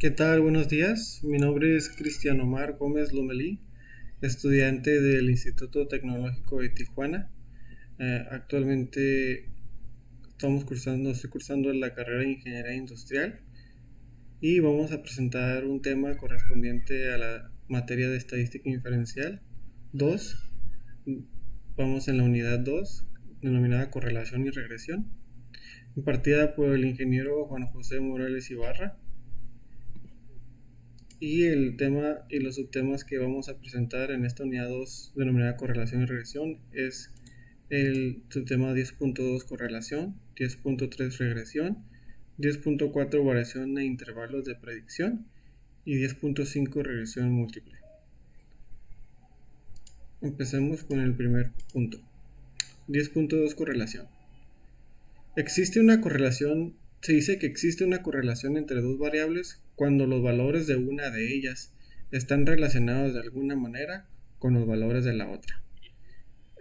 ¿Qué tal? Buenos días. Mi nombre es Cristian Omar Gómez Lomelí, estudiante del Instituto Tecnológico de Tijuana. Actualmente estoy cursando la carrera de Ingeniería Industrial y vamos a presentar un tema correspondiente a la materia de Estadística Inferencial 2. Vamos en la unidad 2, denominada Correlación y Regresión, impartida por el ingeniero Juan José Morales Ibarra. Y el tema y los subtemas que vamos a presentar en esta unidad 2 denominada correlación y regresión es el subtema 10.2 correlación, 10.3 regresión, 10.4 variación e intervalos de predicción y 10.5 regresión múltiple. Empecemos con el primer punto. 10.2 correlación. Se dice que existe una correlación entre dos variables cuando los valores de una de ellas están relacionados de alguna manera con los valores de la otra.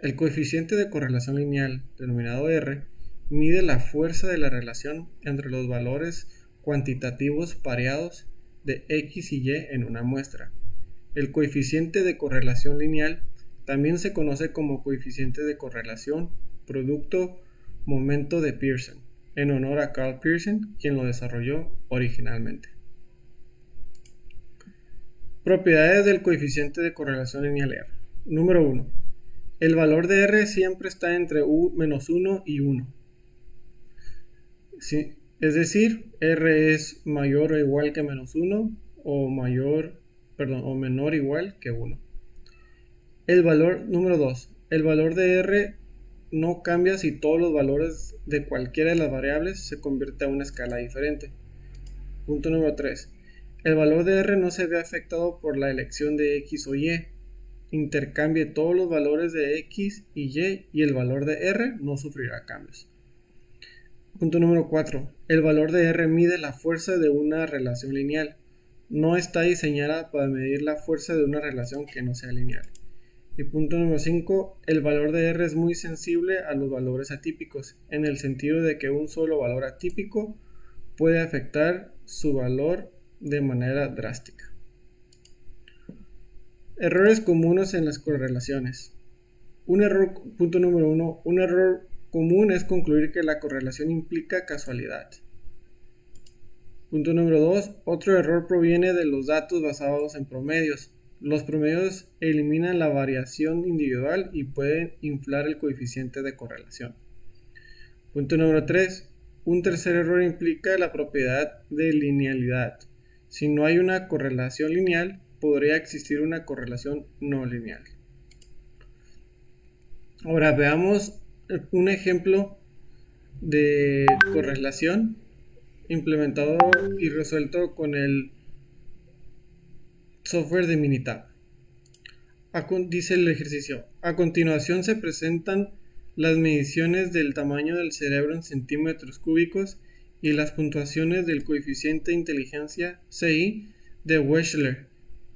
El coeficiente de correlación lineal, denominado R, mide la fuerza de la relación entre los valores cuantitativos pareados de X y Y en una muestra. El coeficiente de correlación lineal también se conoce como coeficiente de correlación producto-momento de Pearson, en honor a Carl Pearson, quien lo desarrolló originalmente. Propiedades del coeficiente de correlación lineal R. Número 1. El valor de R siempre está entre -1 y 1. Sí, es decir, R es mayor o igual que -1 o menor o igual que 1. Número 2. El valor de R no cambia si todos los valores de cualquiera de las variables se convierte a una escala diferente. Punto número 3. El valor de R no se ve afectado por la elección de X o Y. Intercambie todos los valores de X y Y y el valor de R no sufrirá cambios. Punto número 4. El valor de R mide la fuerza de una relación lineal. No está diseñada para medir la fuerza de una relación que no sea lineal. Y punto número 5. El valor de R es muy sensible a los valores atípicos, en el sentido de que un solo valor atípico puede afectar su valor de manera drástica. Errores comunes en las correlaciones. Punto número 1. Un error común es concluir que la correlación implica casualidad. Punto número 2. Otro error proviene de los datos basados en promedios. Los promedios eliminan la variación individual y pueden inflar el coeficiente de correlación. Punto número 3. Un tercer error implica la propiedad de linealidad. Si no hay una correlación lineal, podría existir una correlación no lineal. Ahora veamos un ejemplo de correlación implementado y resuelto con el software de Minitab. Dice el ejercicio: a continuación se presentan las mediciones del tamaño del cerebro en centímetros cúbicos y las puntuaciones del coeficiente de inteligencia CI de Wechsler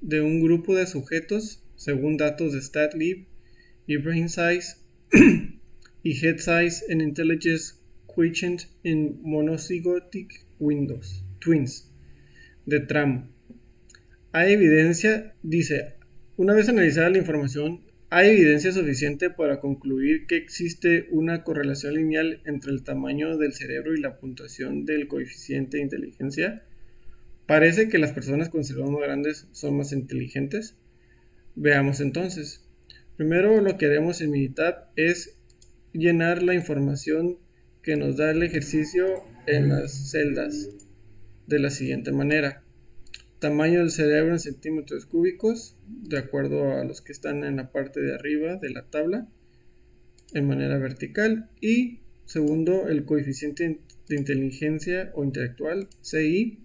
de un grupo de sujetos según datos de StatLib y Brain Size y Head Size and Intelligence Quotient in Monozygotic Twins de tramo. Hay evidencia, dice, una vez analizada la información, hay evidencia suficiente para concluir que existe una correlación lineal entre el tamaño del cerebro y la puntuación del coeficiente de inteligencia. Parece que las personas con cerebros más grandes son más inteligentes. Veamos entonces. Primero lo que haremos en Minitab es llenar la información que nos da el ejercicio en las celdas de la siguiente manera: tamaño del cerebro en centímetros cúbicos, de acuerdo a los que están en la parte de arriba de la tabla, en manera vertical. Y segundo, el coeficiente de inteligencia o intelectual, CI,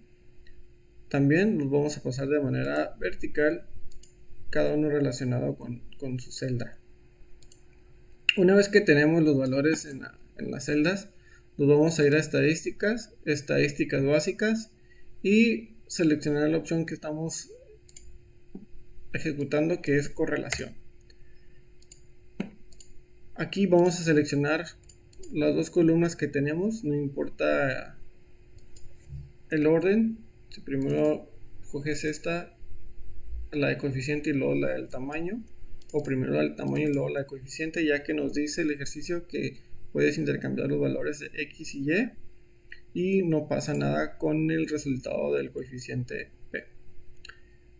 también los vamos a pasar de manera vertical, cada uno relacionado con su celda. Una vez que tenemos los valores en las celdas, nos vamos a ir a estadísticas básicas y seleccionar la opción que estamos ejecutando, que es correlación. Aquí vamos a seleccionar las dos columnas que tenemos, no importa el orden. Primero escoges esta, la de coeficiente y luego la del tamaño, o primero la del tamaño y luego la de coeficiente, ya que nos dice el ejercicio que puedes intercambiar los valores de x y y no pasa nada con el resultado del coeficiente p.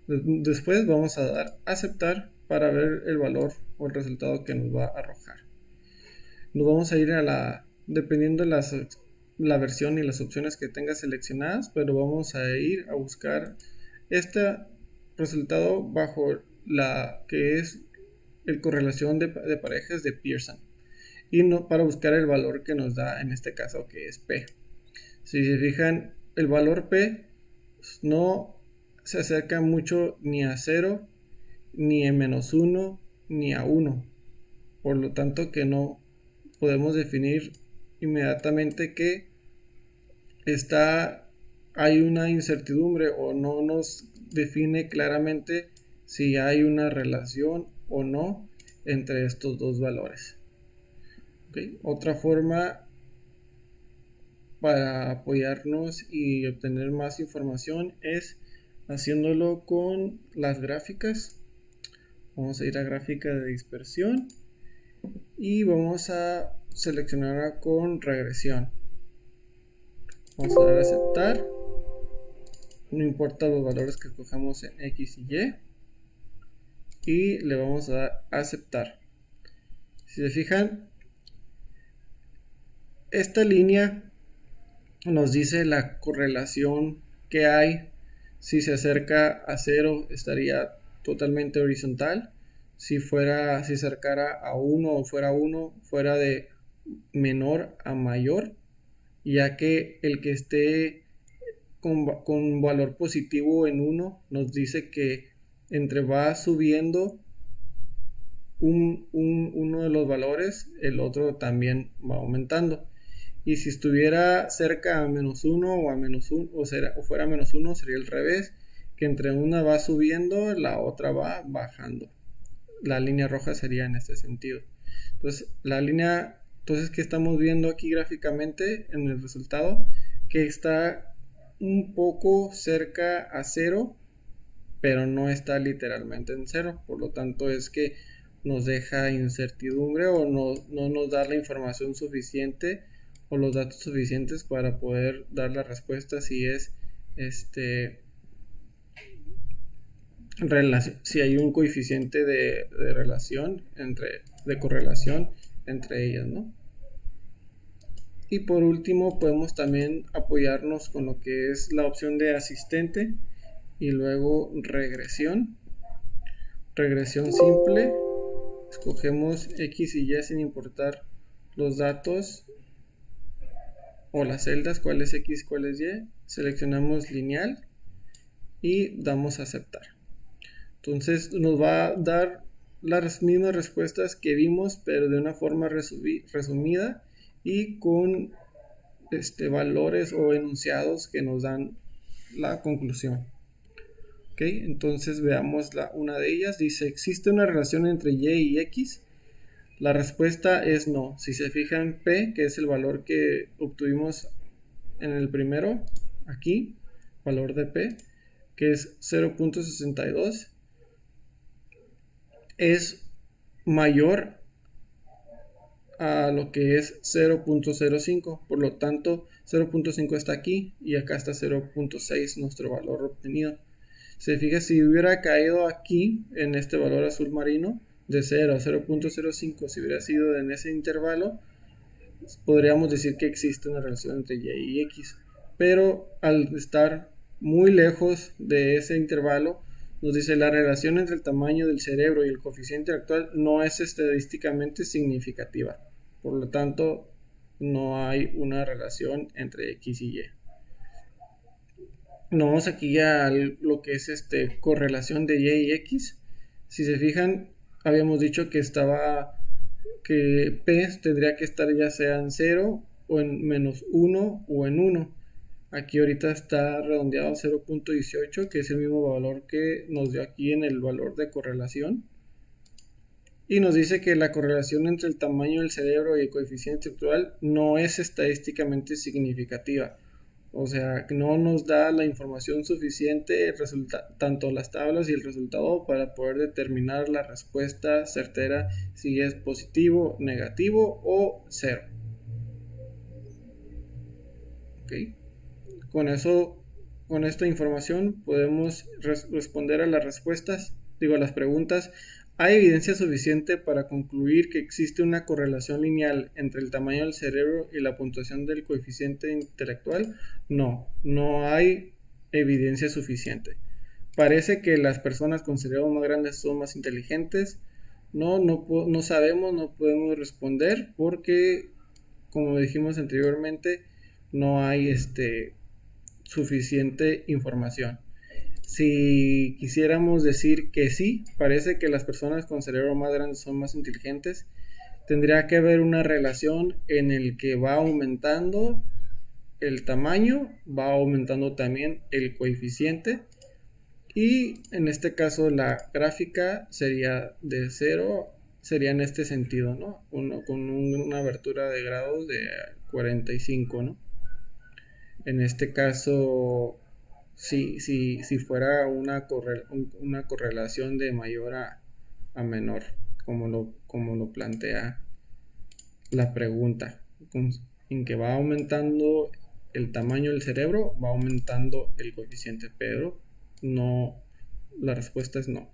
Después vamos a dar aceptar para ver el valor o el resultado que nos va a arrojar. Nos vamos a ir a dependiendo la versión y las opciones que tengas seleccionadas, pero vamos a ir a buscar este resultado bajo la que es el correlación de parejas de Pearson, y no para buscar el valor que nos da en este caso, que es P. Si se fijan, el valor P no se acerca mucho ni a 0, ni a -1, ni a 1. Por lo tanto que no podemos definir inmediatamente que hay una incertidumbre o no nos define claramente si hay una relación o no entre estos dos valores. ¿Okay? Otra forma para apoyarnos y obtener más información es haciéndolo con las gráficas. Vamos a ir a gráfica de dispersión y vamos a seleccionar con regresión. Vamos a dar a aceptar, no importa los valores que escojamos en x y y le vamos a dar a aceptar. Si se fijan, esta línea nos dice la correlación que hay. Si se acerca a 0 estaría totalmente horizontal. Si se acercara a 1 o fuera 1, fuera de menor a mayor, ya que el que esté con valor positivo en 1 nos dice que entre va subiendo uno de los valores, el otro también va aumentando. Y si estuviera cerca a -1 o a -1 o fuera -1, sería el revés, que entre una va subiendo, la otra va bajando. La línea roja sería en este sentido. Entonces, ¿qué estamos viendo aquí gráficamente en el resultado? Que está un poco cerca a 0, pero no está literalmente en 0. Por lo tanto, es que nos deja incertidumbre o no nos da la información suficiente o los datos suficientes para poder dar la respuesta si es si hay un coeficiente de relación de correlación entre ellas, ¿no? Y por último podemos también apoyarnos con lo que es la opción de asistente y luego regresión simple. Escogemos x y y sin importar los datos o las celdas, cuál es x, cuál es y. Seleccionamos lineal y damos a aceptar. Entonces nos va a dar las mismas respuestas que vimos, pero de una forma resumida y con valores o enunciados que nos dan la conclusión. Okay, entonces veamos una de ellas. Dice, ¿existe una relación entre y y x? La respuesta es no. Si se fijan, P, que es el valor que obtuvimos en el primero, aquí, valor de P, que es 0.62, es mayor a lo que es 0.05. Por lo tanto, 0.5 está aquí y acá está 0.6 nuestro valor obtenido. Se fija, si hubiera caído aquí en este valor azul marino de 0 a 0.05, si hubiera sido en ese intervalo, podríamos decir que existe una relación entre y y x. Pero al estar muy lejos de ese intervalo, nos dice la relación entre el tamaño del cerebro y el coeficiente actual no es estadísticamente significativa. Por lo tanto, no hay una relación entre x y y. Nos vamos aquí a lo que es correlación de y y x. Si se fijan, habíamos dicho que P tendría que estar ya sea en 0 o en -1 o en 1. Aquí ahorita está redondeado a 0.18, que es el mismo valor que nos dio aquí en el valor de correlación. Y nos dice que la correlación entre el tamaño del cerebro y el coeficiente actual no es estadísticamente significativa. O sea, que no nos da la información suficiente, tanto las tablas y el resultado, para poder determinar la respuesta certera si es positivo, negativo o cero. ¿Ok? Con eso, con esta información podemos responder a las respuestas, a las preguntas. ¿Hay evidencia suficiente para concluir que existe una correlación lineal entre el tamaño del cerebro y la puntuación del coeficiente intelectual? No, no hay evidencia suficiente. Parece que las personas con cerebros más grandes son más inteligentes. No sabemos, no podemos responder porque, como dijimos anteriormente, no hay suficiente información. Si quisiéramos decir que sí, parece que las personas con cerebro más grandes son más inteligentes, tendría que haber una relación en el que va aumentando el tamaño, va aumentando también el coeficiente, y en este caso la gráfica sería de 0, sería en este sentido, ¿no? Con una abertura de grados de 45, ¿no? En este caso, si fuera una correlación de mayor a menor, como lo plantea la pregunta, en que va aumentando el tamaño del cerebro, va aumentando el coeficiente, pero no, la respuesta es no.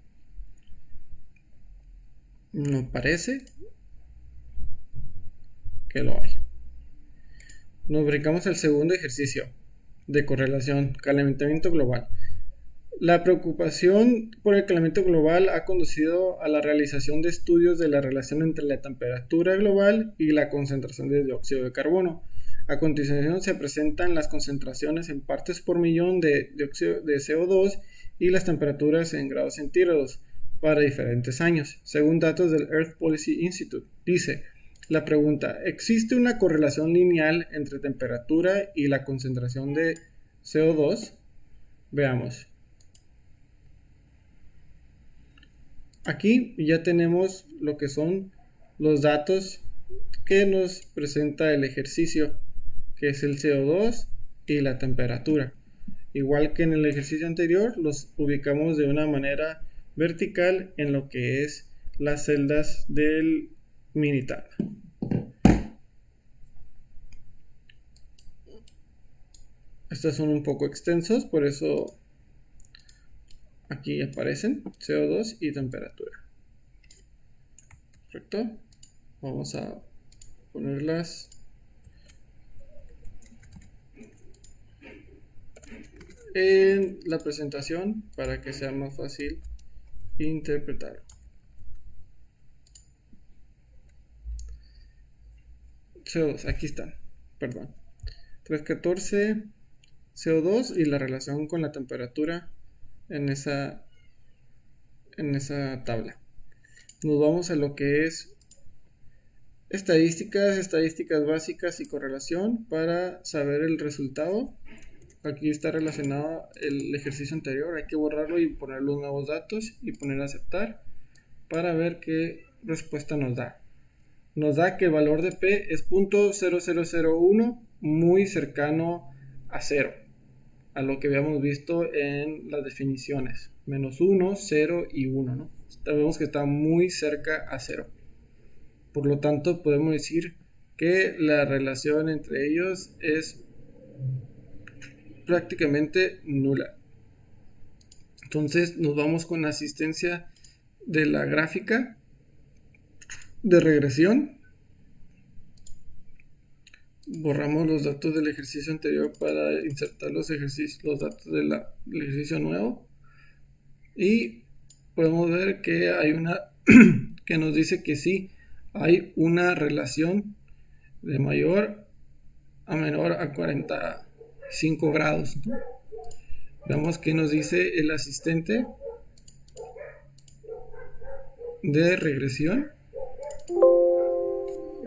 No parece que lo hay. Nos brincamos al segundo ejercicio de correlación, calentamiento global. La preocupación por el calentamiento global ha conducido a la realización de estudios de la relación entre la temperatura global y la concentración de dióxido de carbono. A continuación se presentan las concentraciones en partes por millón de dióxido de CO2 y las temperaturas en grados centígrados para diferentes años, según datos del Earth Policy Institute. Dice la pregunta: ¿existe una correlación lineal entre temperatura y la concentración de CO2? Veamos. Aquí ya tenemos lo que son los datos que nos presenta el ejercicio, que es el CO2 y la temperatura. Igual que en el ejercicio anterior, los ubicamos de una manera vertical en lo que es las celdas del minitab. Estos son un poco extensos, por eso aquí aparecen CO2 y temperatura. ¿Correcto? Vamos a ponerlas en la presentación para que sea más fácil interpretar. CO2, aquí están, perdón. 314, CO2 y la relación con la temperatura en esa tabla. Nos vamos a lo que es estadísticas básicas y correlación para saber el resultado. Aquí está relacionado el ejercicio anterior, hay que borrarlo y poner los nuevos datos y poner aceptar para ver qué respuesta nos da. Nos da que el valor de P es 0.0001, muy cercano a 0, a lo que habíamos visto en las definiciones, menos 1, 0 y 1, ¿no? Vemos que está muy cerca a 0. Por lo tanto, podemos decir que la relación entre ellos es prácticamente nula. Entonces nos vamos con la asistencia de la gráfica de regresión. Borramos los datos del ejercicio anterior para insertar los datos del ejercicio nuevo. Y podemos ver que hay una que nos dice que sí hay una relación de mayor a menor a 45 grados. Veamos qué nos dice el asistente de regresión,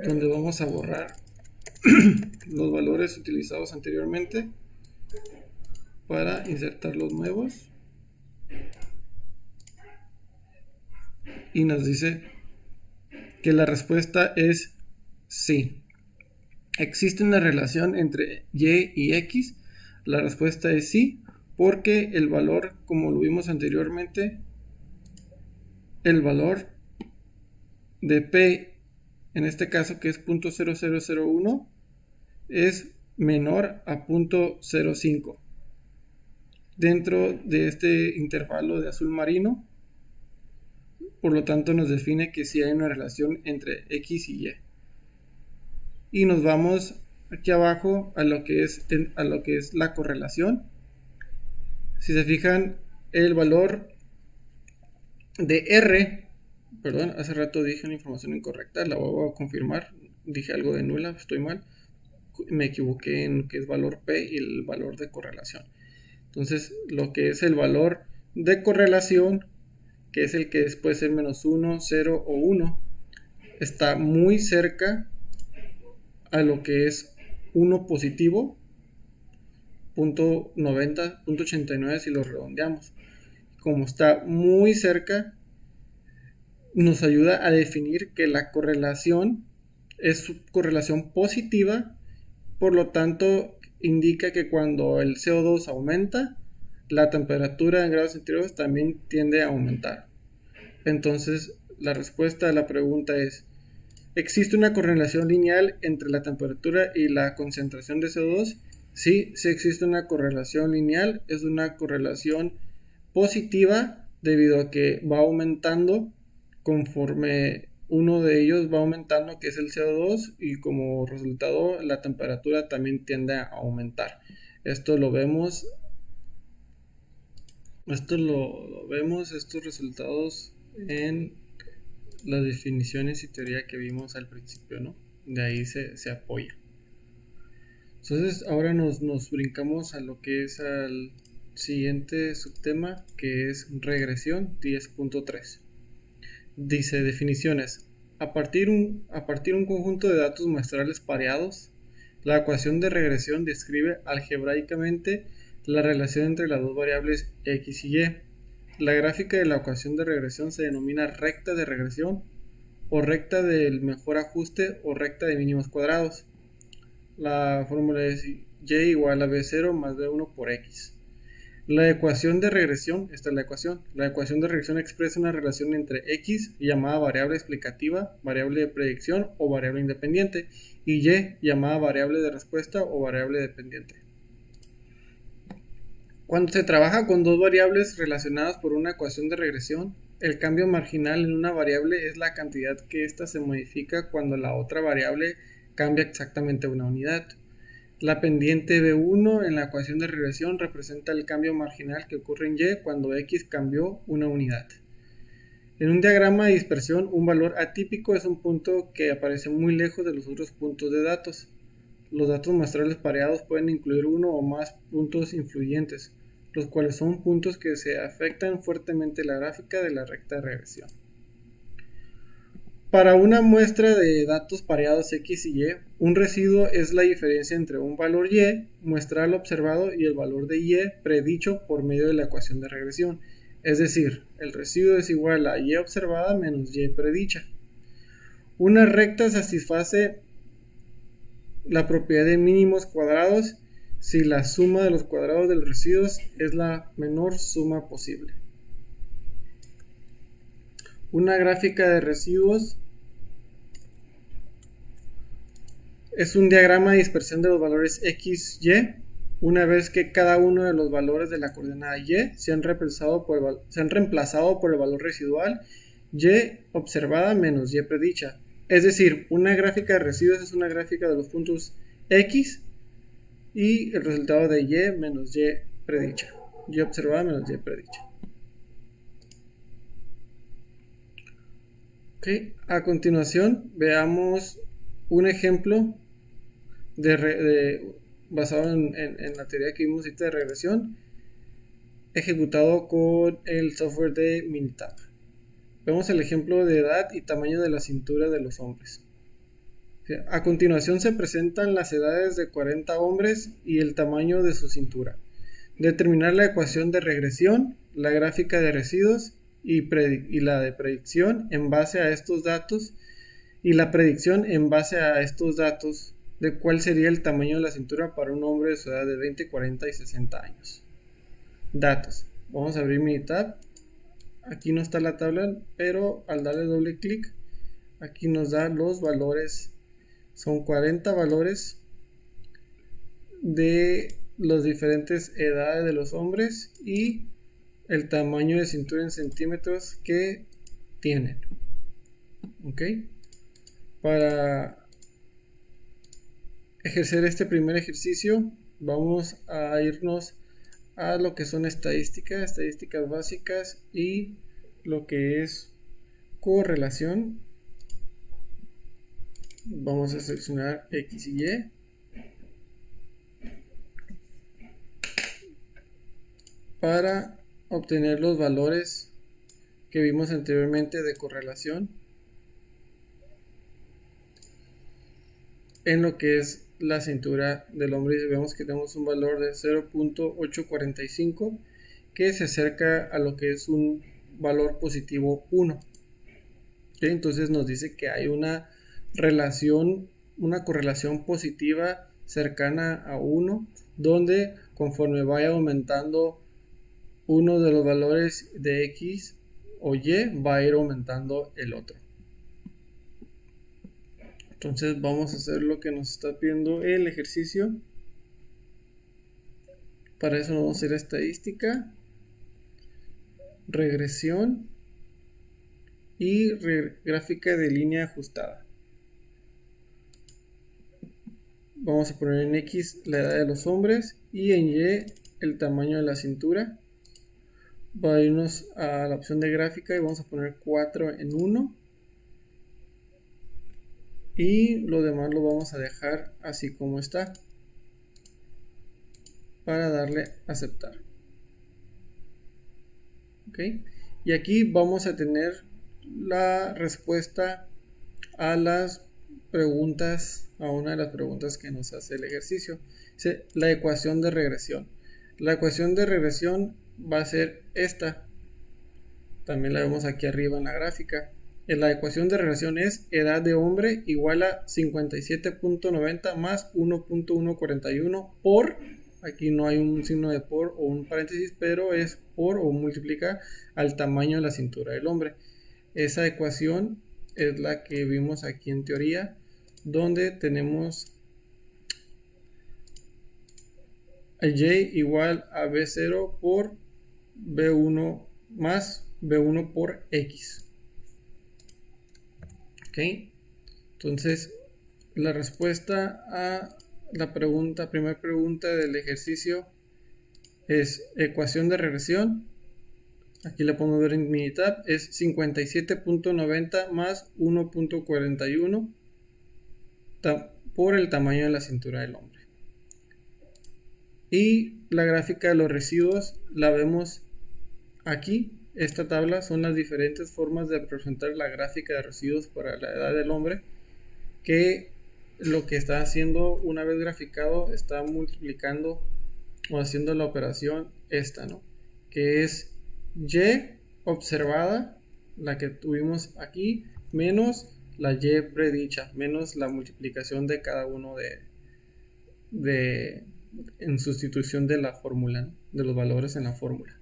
donde vamos a borrar los valores utilizados anteriormente para insertar los nuevos, y nos dice que la respuesta es sí. Existe una relación entre Y y X La respuesta es sí, porque el valor, como lo vimos anteriormente, el valor de P, en este caso que es 0.0001, es menor a 0.05 dentro de este intervalo de azul marino. Por lo tanto nos define que sí hay una relación entre X y Y. Y nos vamos aquí abajo a lo que es la correlación. Si se fijan, el valor de R, perdón, hace rato dije una información incorrecta, la voy a confirmar, dije algo de nula, estoy mal, me equivoqué en lo que es valor P y el valor de correlación. Entonces, lo que es el valor de correlación, que es el que puede ser menos 1, 0 o 1, está muy cerca a lo que es 1 positivo, .90, .89 si lo redondeamos. Como está muy cerca, nos ayuda a definir que la correlación es correlación positiva, por lo tanto indica que cuando el CO2 aumenta, la temperatura en grados centígrados también tiende a aumentar. Entonces, la respuesta a la pregunta es: ¿existe una correlación lineal entre la temperatura y la concentración de CO2? Sí, sí existe una correlación lineal, es una correlación positiva debido a que va aumentando conforme uno de ellos va aumentando, que es el CO2, y como resultado la temperatura también tiende a aumentar. Esto lo vemos, estos resultados en las definiciones y teoría que vimos al principio, ¿no? De ahí se apoya. Entonces ahora nos brincamos a lo que es al siguiente subtema, que es regresión 10.3. Dice definiciones. A partir un conjunto de datos muestrales pareados, la ecuación de regresión describe algebraicamente la relación entre las dos variables x y y. La gráfica de la ecuación de regresión se denomina recta de regresión, o recta del mejor ajuste, o recta de mínimos cuadrados. La fórmula es y igual a b0 más b1 por x. La ecuación de regresión, esta es la ecuación de regresión expresa una relación entre x, llamada variable explicativa, variable de predicción o variable independiente, y y, llamada variable de respuesta o variable dependiente. Cuando se trabaja con dos variables relacionadas por una ecuación de regresión, el cambio marginal en una variable es la cantidad que ésta se modifica cuando la otra variable cambia exactamente una unidad. La pendiente B1 en la ecuación de regresión representa el cambio marginal que ocurre en Y cuando X cambió una unidad. En un diagrama de dispersión, un valor atípico es un punto que aparece muy lejos de los otros puntos de datos. Los datos muestrales pareados pueden incluir uno o más puntos influyentes, los cuales son puntos que se afectan fuertemente la gráfica de la recta de regresión. Para una muestra de datos pareados x y y, un residuo es la diferencia entre un valor y muestral observado y el valor de y predicho por medio de la ecuación de regresión. Es decir, el residuo es igual a y observada menos y predicha. Una recta satisface la propiedad de mínimos cuadrados si la suma de los cuadrados de los residuos es la menor suma posible. Una gráfica de residuos es un diagrama de dispersión de los valores x, y, una vez que cada uno de los valores de la coordenada y se han reemplazado por el valor residual y observada menos y predicha. Es decir, una gráfica de residuos es una gráfica de los puntos x y el resultado de y menos y predicha. Y observada menos y predicha. Okay. A continuación veamos un ejemplo basado en la teoría que vimos de regresión, ejecutado con el software de Minitab. Vemos el ejemplo de edad y tamaño de la cintura de los hombres. A continuación se presentan las edades de 40 hombres y el tamaño de su cintura. Determinar la ecuación de regresión, la gráfica de residuos y la de predicción en base a estos datos, y la predicción en base a estos datos de cuál sería el tamaño de la cintura para un hombre de su edad de 20, 40 y 60 años. Datos. Vamos a abrir Minitab. Aquí no está la tabla, pero al darle doble clic, aquí nos da los valores. Son 40 valores de las diferentes edades de los hombres y el tamaño de cintura en centímetros que tienen. Ok. Para ejercer este primer ejercicio, vamos a irnos a lo que son estadísticas básicas y lo que es correlación. Vamos a seleccionar X y Y. Para obtener los valores que vimos anteriormente de correlación en lo que es la cintura del hombre, y vemos que tenemos un valor de 0.845 que se acerca a lo que es un valor positivo 1. Entonces nos dice que hay una correlación positiva cercana a 1, donde conforme vaya aumentando uno de los valores de X o Y, va a ir aumentando el otro. Entonces vamos a hacer lo que nos está pidiendo el ejercicio. Para eso vamos a hacer estadística, regresión y gráfica de línea ajustada. Vamos a poner en X la edad de los hombres y en Y el tamaño de la cintura. Va a irnos a la opción de gráfica y vamos a poner 4 en 1. Y lo demás lo vamos a dejar así como está para darle a aceptar. Ok. Y aquí vamos a tener la respuesta a las preguntas, a una de las preguntas que nos hace el ejercicio. La ecuación de regresión. La ecuación de regresión va a ser esta. También la vemos aquí arriba en la gráfica. La ecuación de regresión es edad de hombre igual a 57.90 más 1.141 por, aquí no hay un signo de por o un paréntesis, pero es por o multiplica al tamaño de la cintura del hombre. Esa ecuación es la que vimos aquí en teoría, donde tenemos a Y igual a B0 por B1 más B1 por X. Ok, entonces la respuesta a la primera pregunta del ejercicio es ecuación de regresión. Aquí la podemos ver en Minitab, es 57.90 más 1.41 por el tamaño de la cintura del hombre. Y la gráfica de los residuos la vemos aquí. Esta tabla son las diferentes formas de representar la gráfica de residuos para la edad del hombre, que lo que está haciendo una vez graficado está multiplicando o haciendo la operación esta, ¿no? Que es Y observada, la que tuvimos aquí, menos la Y predicha, menos la multiplicación de cada uno en sustitución de la fórmula, ¿no? De los valores en la fórmula.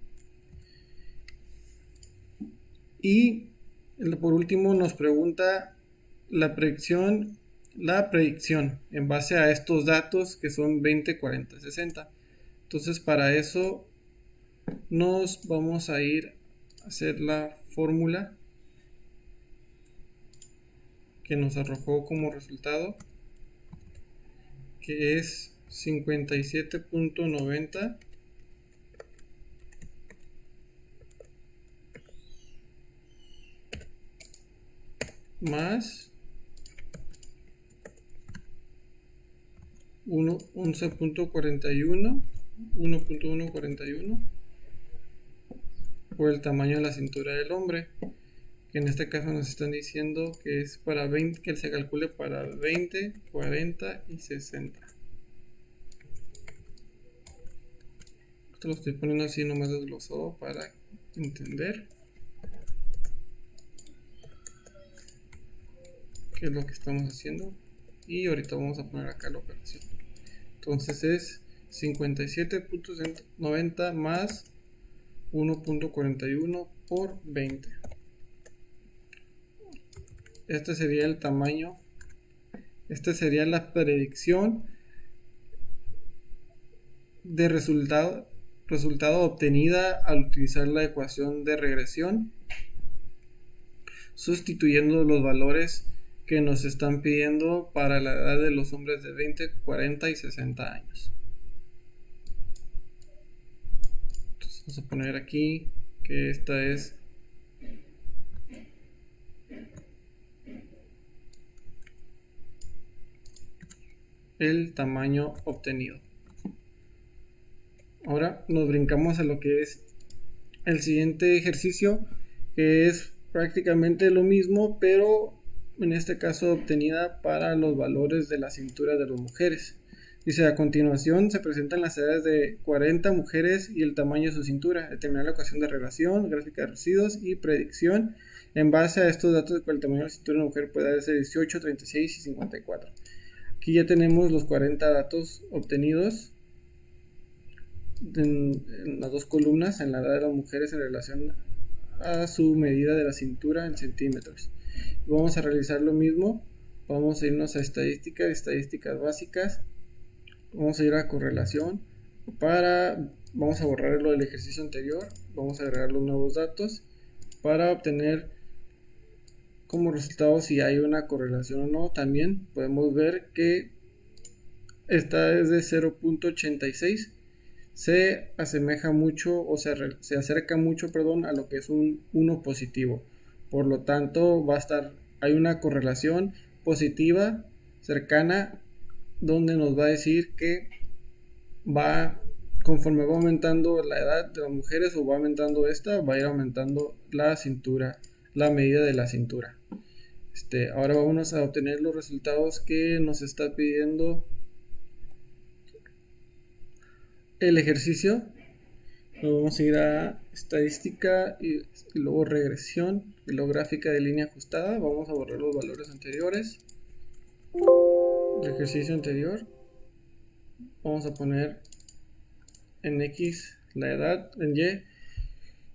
Y por último nos pregunta la predicción en base a estos datos que son 20, 40, 60. Entonces para eso nos vamos a ir a hacer la fórmula que nos arrojó como resultado, que es 57.90 más 1.141 por el tamaño de la cintura del hombre, que en este caso nos están diciendo que es para 20, que se calcule para 20, 40 y 60. Esto lo estoy poniendo así nomás desglosado para entender qué es lo que estamos haciendo. y ahorita vamos a poner acá la operación. Entonces es 57.90 más 1.41 por 20. Este sería el tamaño. Esta sería la predicción de resultado obtenida al utilizar la ecuación de regresión, sustituyendo los valores que nos están pidiendo para la edad de los hombres de 20, 40 y 60 años. Entonces vamos a poner aquí que esta es el tamaño obtenido. Ahora nos brincamos a lo que es el siguiente ejercicio, que es prácticamente lo mismo, pero en este caso obtenida para los valores de la cintura de las mujeres. Dice: a continuación se presentan las edades de 40 mujeres y el tamaño de su cintura. Determinar la ecuación de relación, gráfica de residuos y predicción en base a estos datos de cuál el tamaño de la cintura de una mujer puede ser 18, 36 y 54. Aquí ya tenemos los 40 datos obtenidos en las dos columnas, en la edad de las mujeres en relación a su medida de la cintura en centímetros. Vamos a realizar lo mismo. Vamos a irnos a estadísticas básicas. Vamos a ir a correlación. Vamos a borrar lo del ejercicio anterior. Vamos a agregar los nuevos datos para obtener como resultado si hay una correlación o no. También podemos ver que esta es de 0.86. Se asemeja mucho o se acerca mucho, a lo que es un 1 positivo. Por lo tanto, hay una correlación positiva cercana, donde nos va a decir que conforme va aumentando la edad de las mujeres o va aumentando va a ir aumentando la cintura, la medida de la cintura. Ahora vamos a obtener los resultados que nos está pidiendo el ejercicio. Vamos a ir a estadística y luego regresión y luego gráfica de línea ajustada. Vamos a borrar los valores anteriores del ejercicio anterior. Vamos a poner en X la edad, en Y,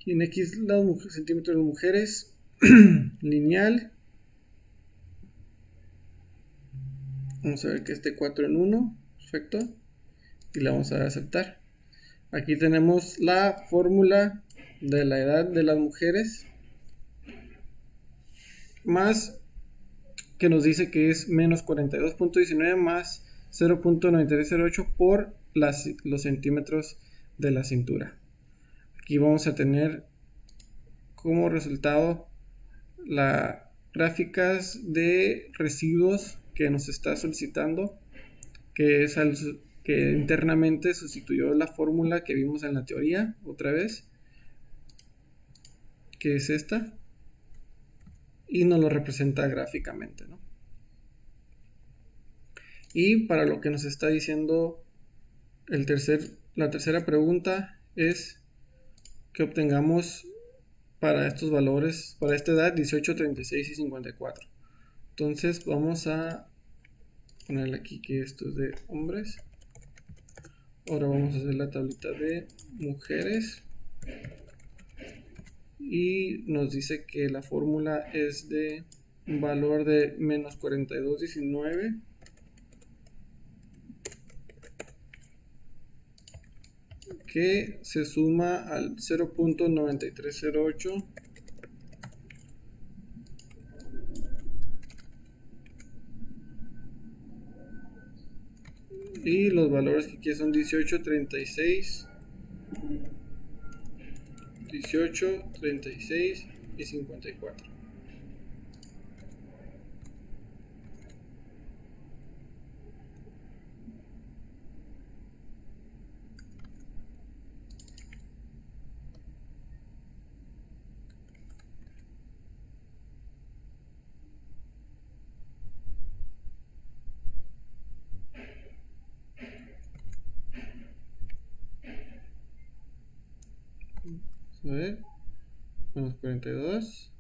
y en X los centímetros de mujeres. Lineal. Vamos a ver que esté 4 en 1. Perfecto. Y le vamos a dar a aceptar. Aquí tenemos la fórmula de la edad de las mujeres, más que nos dice que es menos 42.19 más 0.9308 por los centímetros de la cintura. Aquí vamos a tener como resultado las gráficas de residuos que nos está solicitando, que es que internamente sustituyó la fórmula que vimos en la teoría otra vez, que es esta, y nos lo representa gráficamente, ¿no? Y para lo que nos está diciendo la tercera pregunta es que obtengamos para estos valores, para esta edad, 18, 36 y 54. Entonces vamos a ponerle aquí que esto es de hombres. Ahora vamos a hacer la tablita de mujeres. Y nos dice que la fórmula es de un valor de menos 42.19 que se suma al 0.9308 y los valores que aquí son 18, 36, 18, 36 y 54. A ver, menos 42.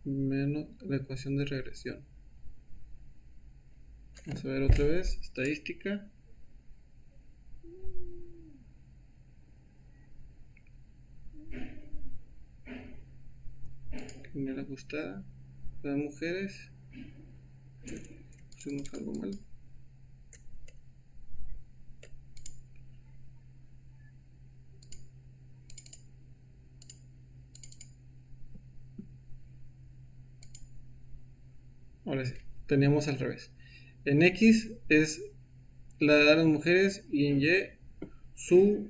menos la ecuación de regresión. Vamos a ver otra vez, estadística. Lineal ajustada, las mujeres. Hicimos algo mal. Ahora sí, teníamos al revés. En X es la edad de las mujeres y en Y su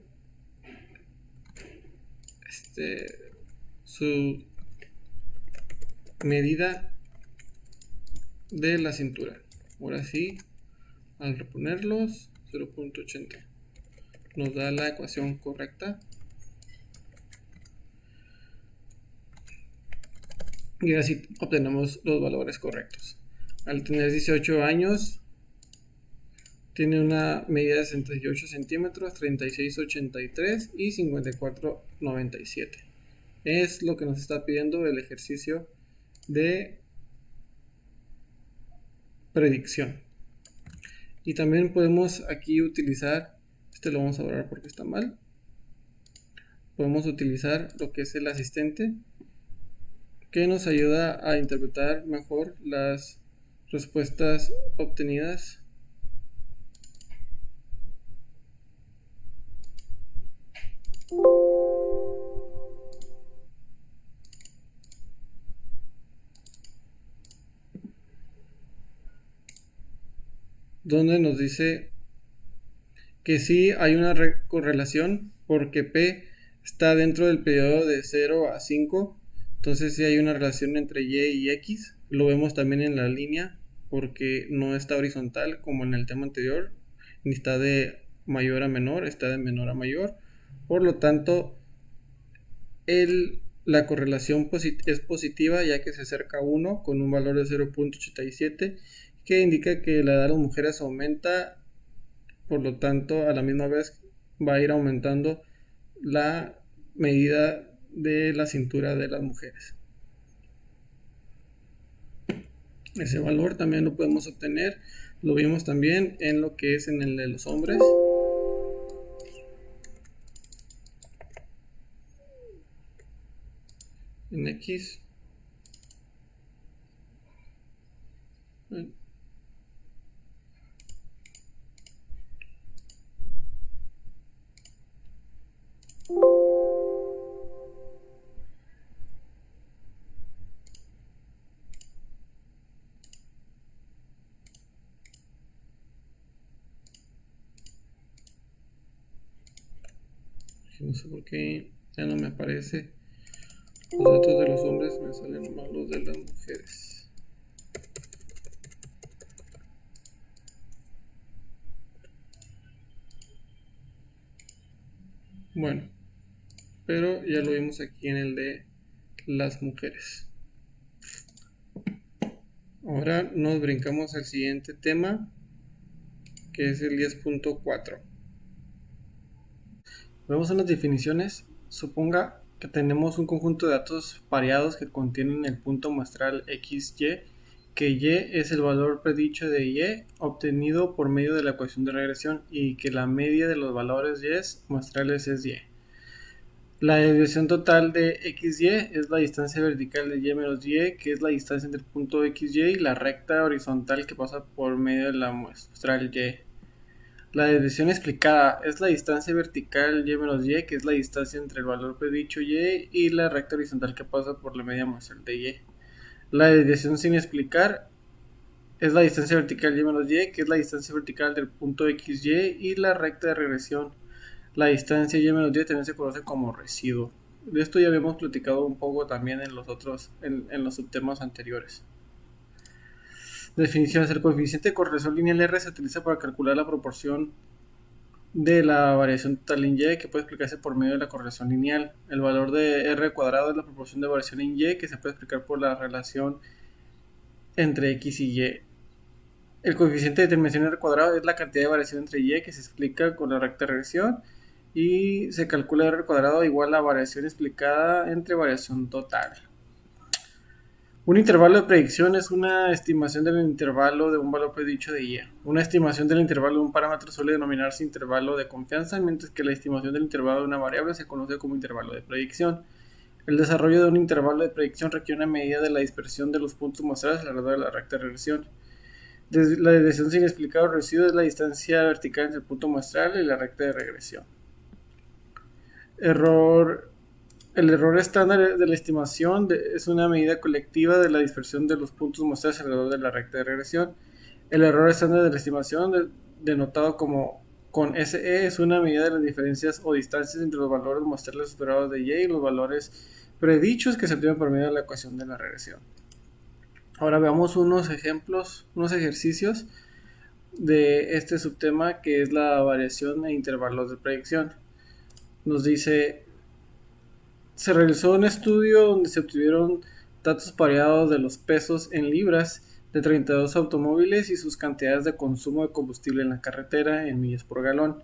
su medida de la cintura. Ahora sí, al reponerlos, 0.80 nos da la ecuación correcta. Y así obtenemos los valores correctos. Al tener 18 años, tiene una medida de 68 centímetros, 36,83 y 54,97. Es lo que nos está pidiendo el ejercicio de predicción. Y también podemos aquí utilizar, lo vamos a borrar porque está mal. Podemos utilizar lo que es el asistente, que nos ayuda a interpretar mejor las respuestas obtenidas. Donde nos dice que sí hay una correlación porque P está dentro del periodo de 0 a 5. Entonces sí hay una relación entre Y y X. Lo vemos también en la línea porque no está horizontal como en el tema anterior, ni está de mayor a menor, está de menor a mayor. Por lo tanto, la correlación es positiva ya que se acerca a 1 con un valor de 0.87, que indica que la edad de las mujeres aumenta. Por lo tanto, a la misma vez va a ir aumentando la medida de la cintura de las mujeres. Ese valor también lo podemos obtener, lo vimos también en lo que es en el de los hombres. En X. No sé por qué ya no me aparece. Los datos de los hombres me salen más los de las mujeres. Bueno, pero ya lo vimos aquí en el de las mujeres. Ahora nos brincamos al siguiente tema, que es el 10.4. Vemos en las definiciones. Suponga que tenemos un conjunto de datos pareados que contienen el punto muestral XY, que Y es el valor predicho de Y obtenido por medio de la ecuación de regresión y que la media de los valores Y muestrales es Y. La desviación total de XY es la distancia vertical de Y menos Y, que es la distancia entre el punto XY y la recta horizontal que pasa por medio de la muestral Y. La desviación explicada es la distancia vertical Y menos Y, que es la distancia entre el valor predicho Y y la recta horizontal que pasa por la media muestral de Y. La desviación sin explicar es la distancia vertical Y menos Y, que es la distancia vertical del punto XY y la recta de regresión. La distancia Y menos Y también se conoce como residuo. De esto ya habíamos platicado un poco también en los subtemas anteriores. Definiciones. El coeficiente de correlación lineal R se utiliza para calcular la proporción de la variación total en Y, que puede explicarse por medio de la correlación lineal. El valor de R cuadrado es la proporción de variación en Y, que se puede explicar por la relación entre X y Y. El coeficiente de determinación R cuadrado es la cantidad de variación entre Y, que se explica con la recta regresión, y se calcula R cuadrado igual a variación explicada entre variación total. Un intervalo de predicción es una estimación del intervalo de un valor predicho de y. Una estimación del intervalo de un parámetro suele denominarse intervalo de confianza, mientras que la estimación del intervalo de una variable se conoce como intervalo de predicción. El desarrollo de un intervalo de predicción requiere una medida de la dispersión de los puntos muestrados alrededor de la recta de regresión. La desviación sin explicar o reducido es la distancia vertical entre el punto muestral y la recta de regresión. El error estándar de la estimación es una medida colectiva de la dispersión de los puntos muestrados alrededor de la recta de regresión. El error estándar de la estimación, denotado como con SE, es una medida de las diferencias o distancias entre los valores muestrales esperados de y y los valores predichos que se obtienen por medio de la ecuación de la regresión. Ahora veamos unos ejemplos, unos ejercicios de este subtema que es la variación e intervalos de predicción. Nos dice: se realizó un estudio donde se obtuvieron datos pareados de los pesos en libras de 32 automóviles y sus cantidades de consumo de combustible en la carretera en millas por galón.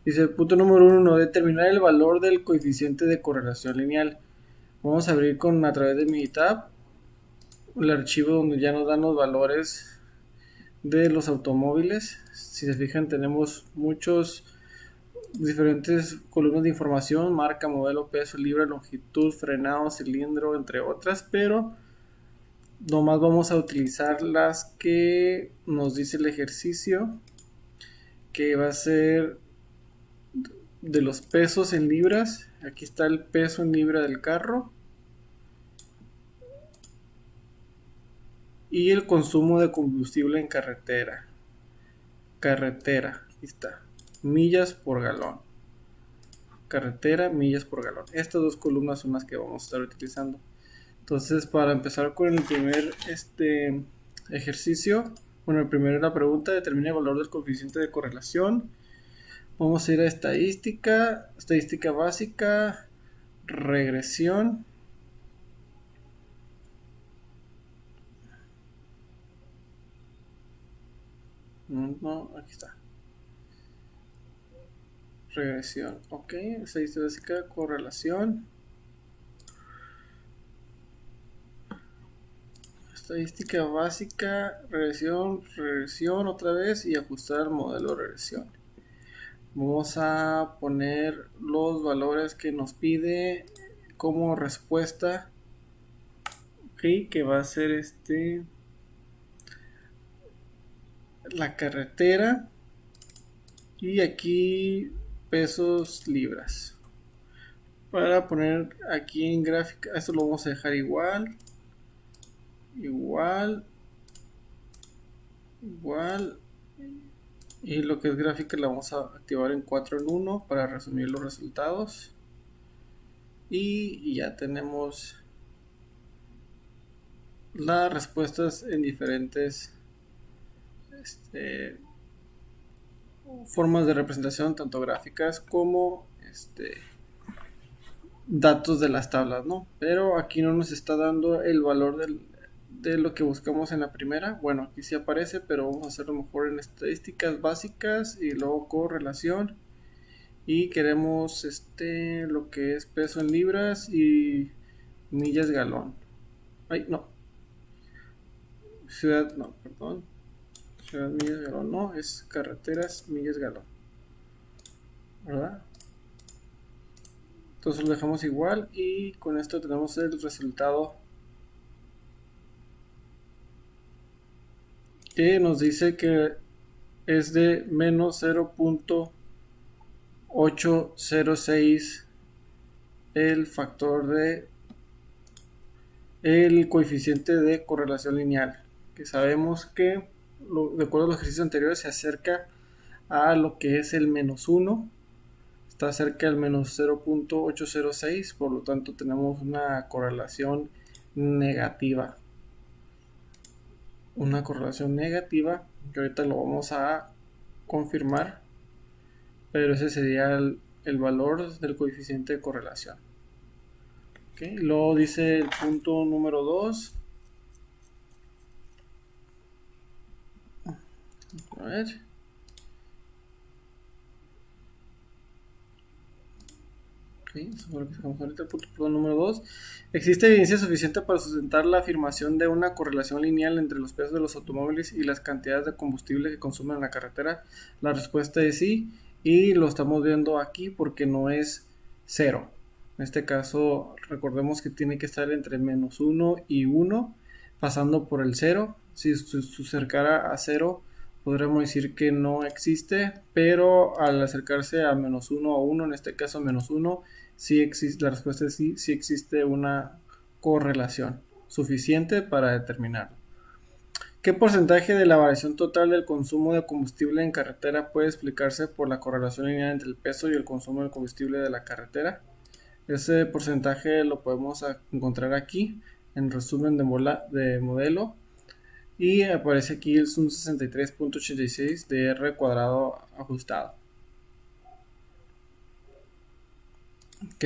Dice: punto número 1, determinar el valor del coeficiente de correlación lineal. Vamos a abrir a través de Minitab el archivo donde ya nos dan los valores de los automóviles. Si se fijan, tenemos muchos diferentes columnas de información: marca, modelo, peso, libra, longitud, frenado, cilindro, entre otras, pero nomás vamos a utilizar las que nos dice el ejercicio, que va a ser de los pesos en libras. Aquí está el peso en libra del carro y el consumo de combustible en carretera, aquí está, millas por galón. Carretera, millas por galón. Estas dos columnas son las que vamos a estar utilizando. Entonces, para empezar con el primer ejercicio, bueno, el primero es la pregunta: determina el valor del coeficiente de correlación. Vamos a ir a estadística, estadística básica, regresión. No, aquí está. Regresión, ok, estadística básica, correlación. Estadística básica, regresión otra vez y ajustar el modelo de regresión. Vamos a poner los valores que nos pide como respuesta, ok, que va a ser la carretera, y aquí pesos libras. Para poner aquí en gráfica, esto lo vamos a dejar igual, y lo que es gráfica la vamos a activar en 4 en 1 para resumir los resultados. Y ya tenemos las respuestas en diferentes formas de representación, tanto gráficas como datos de las tablas, ¿no? Pero aquí no nos está dando el valor de lo que buscamos en la primera. Bueno, aquí sí aparece, pero vamos a hacerlo mejor en estadísticas básicas y luego correlación. Y queremos lo que es peso en libras y millas galón. Ay, no. Ciudad, no, perdón. Ciudad, millas galón, no, es carreteras, millas galón, ¿verdad? Entonces lo dejamos igual y con esto tenemos el resultado que nos dice que es de menos 0.806 el factor de el coeficiente de correlación lineal, que sabemos que de acuerdo a los ejercicios anteriores se acerca a lo que es el menos 1, está cerca del menos 0.806, por lo tanto tenemos una correlación negativa. Una correlación negativa que ahorita lo vamos a confirmar, pero ese sería el valor del coeficiente de correlación. Okay. Luego dice el punto número 2. A ver. Eso es lo que sacamos ahorita. Punto número 2. ¿Existe evidencia suficiente para sustentar la afirmación de una correlación lineal entre los pesos de los automóviles y las cantidades de combustible que consumen en la carretera? La respuesta es sí, y lo estamos viendo aquí porque no es 0. En este caso, recordemos que tiene que estar entre -1 y 1, pasando por el 0. Si se acercara a 0, podríamos decir que no existe, pero al acercarse a -1 o 1, en este caso -1, sí existe, la respuesta es sí, sí existe una correlación suficiente para determinarlo. ¿Qué porcentaje de la variación total del consumo de combustible en carretera puede explicarse por la correlación lineal entre el peso y el consumo de combustible de la carretera? Ese porcentaje lo podemos encontrar aquí en resumen de modelo, y aparece aquí es un 63.86 de R cuadrado ajustado. Ok.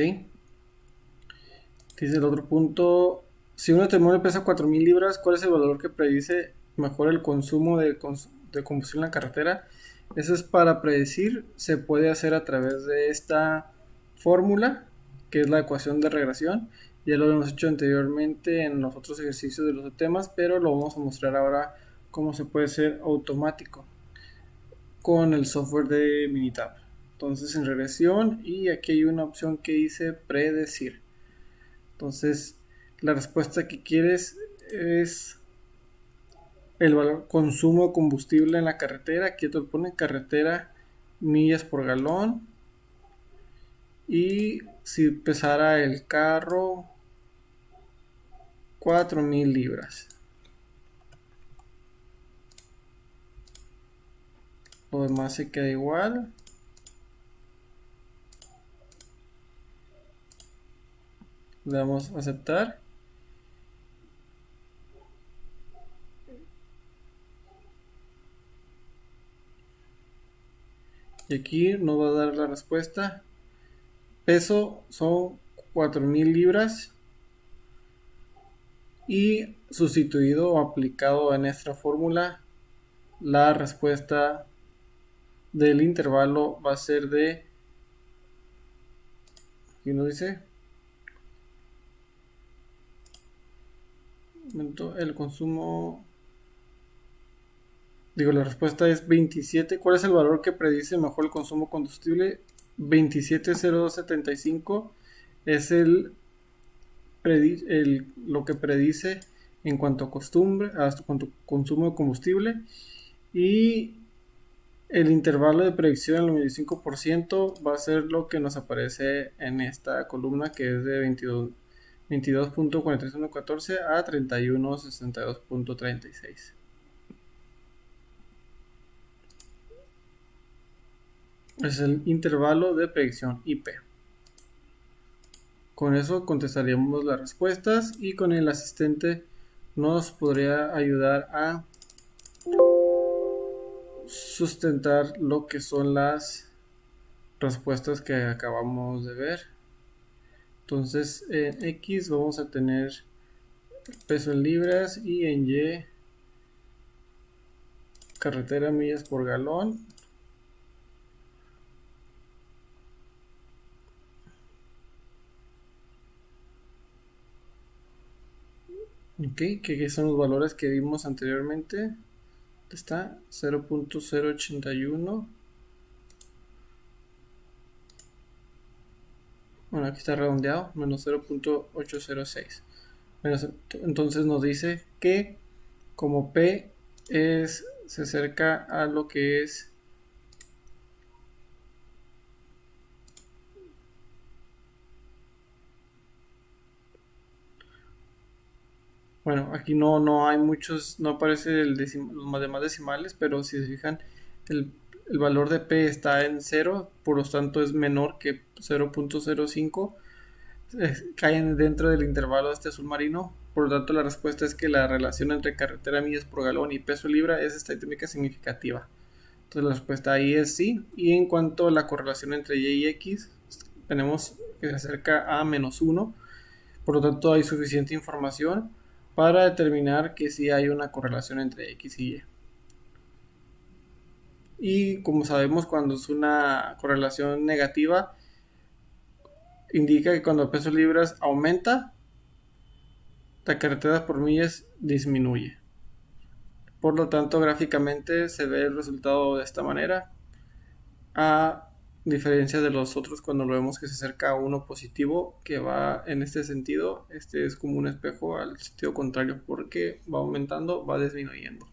Dice el otro punto: si un automóvil pesa 4.000 libras, ¿cuál es el valor que predice mejor el consumo de combustible en la carretera? Eso es para predecir, se puede hacer a través de esta fórmula, que es la ecuación de regresión. Ya lo hemos hecho anteriormente en los otros ejercicios de los temas, pero lo vamos a mostrar ahora cómo se puede hacer automático con el software de Minitab. Entonces en regresión, y aquí hay una opción que dice predecir. Entonces la respuesta que quieres es el valor consumo de combustible en la carretera. Aquí te lo pone carretera, millas por galón, y si pesara el carro 4.000 libras. Lo demás se queda igual. Le damos a aceptar. Y aquí nos va a dar la respuesta. Peso son 4.000 libras. Y sustituido o aplicado en esta fórmula, la respuesta del intervalo va a ser de, aquí nos dice, el consumo, la respuesta es 27. ¿Cuál es el valor que predice mejor el consumo combustible? 27,0275 es lo que predice en cuanto a consumo de combustible, y el intervalo de predicción del 95% va a ser lo que nos aparece en esta columna, que es de 22.4114 a 31.62.36. Es el intervalo de predicción IP. Con eso contestaríamos las respuestas, y con el asistente nos podría ayudar a sustentar lo que son las respuestas que acabamos de ver. Entonces en X vamos a tener peso en libras, y en Y carretera, millas por galón. Ok, que son los valores que vimos anteriormente. Está 0.081. Bueno, aquí está redondeado, menos 0.806. Entonces nos dice que como P se acerca a lo que es bueno, aquí no hay muchos, no aparece los demás decimales, pero si se fijan, el, el valor de P está en 0, por lo tanto es menor que 0.05. Caen dentro del intervalo de este azul marino. Por lo tanto, la respuesta es que la relación entre carretera, millas por galón y peso libra es estadísticamente significativa. Entonces la respuesta ahí es sí. Y en cuanto a la correlación entre Y y X, tenemos que se acerca a -1. Por lo tanto, hay suficiente información para determinar que sí hay una correlación entre X y Y. Y como sabemos, cuando es una correlación negativa, indica que cuando el peso en libras aumenta, la carretera por millas disminuye. Por lo tanto, gráficamente se ve el resultado de esta manera, a diferencia de los otros cuando lo vemos que se acerca a uno positivo, que va en este sentido. Este es como un espejo al sentido contrario, porque va aumentando, va disminuyendo.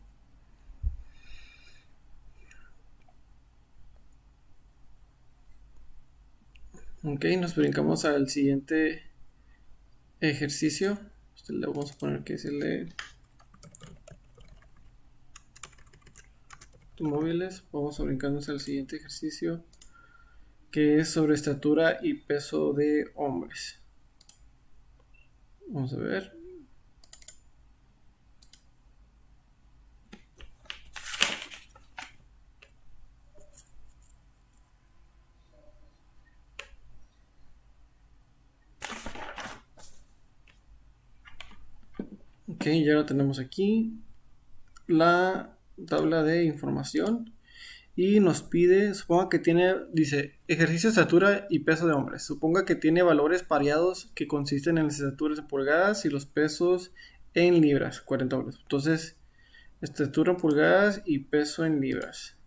Ok, nos brincamos al siguiente ejercicio. Le vamos a poner que es el de automóviles. Vamos a brincarnos al siguiente ejercicio, que es sobre estatura y peso de hombres. Vamos a ver. Ok, ya lo tenemos aquí. La tabla de información. Y nos pide, suponga que tiene, dice, ejercicio de estatura y peso de hombres. Suponga que tiene valores pareados que consisten en las estaturas en pulgadas y los pesos en libras, 40 hombres. Entonces, estatura en pulgadas y peso en libras.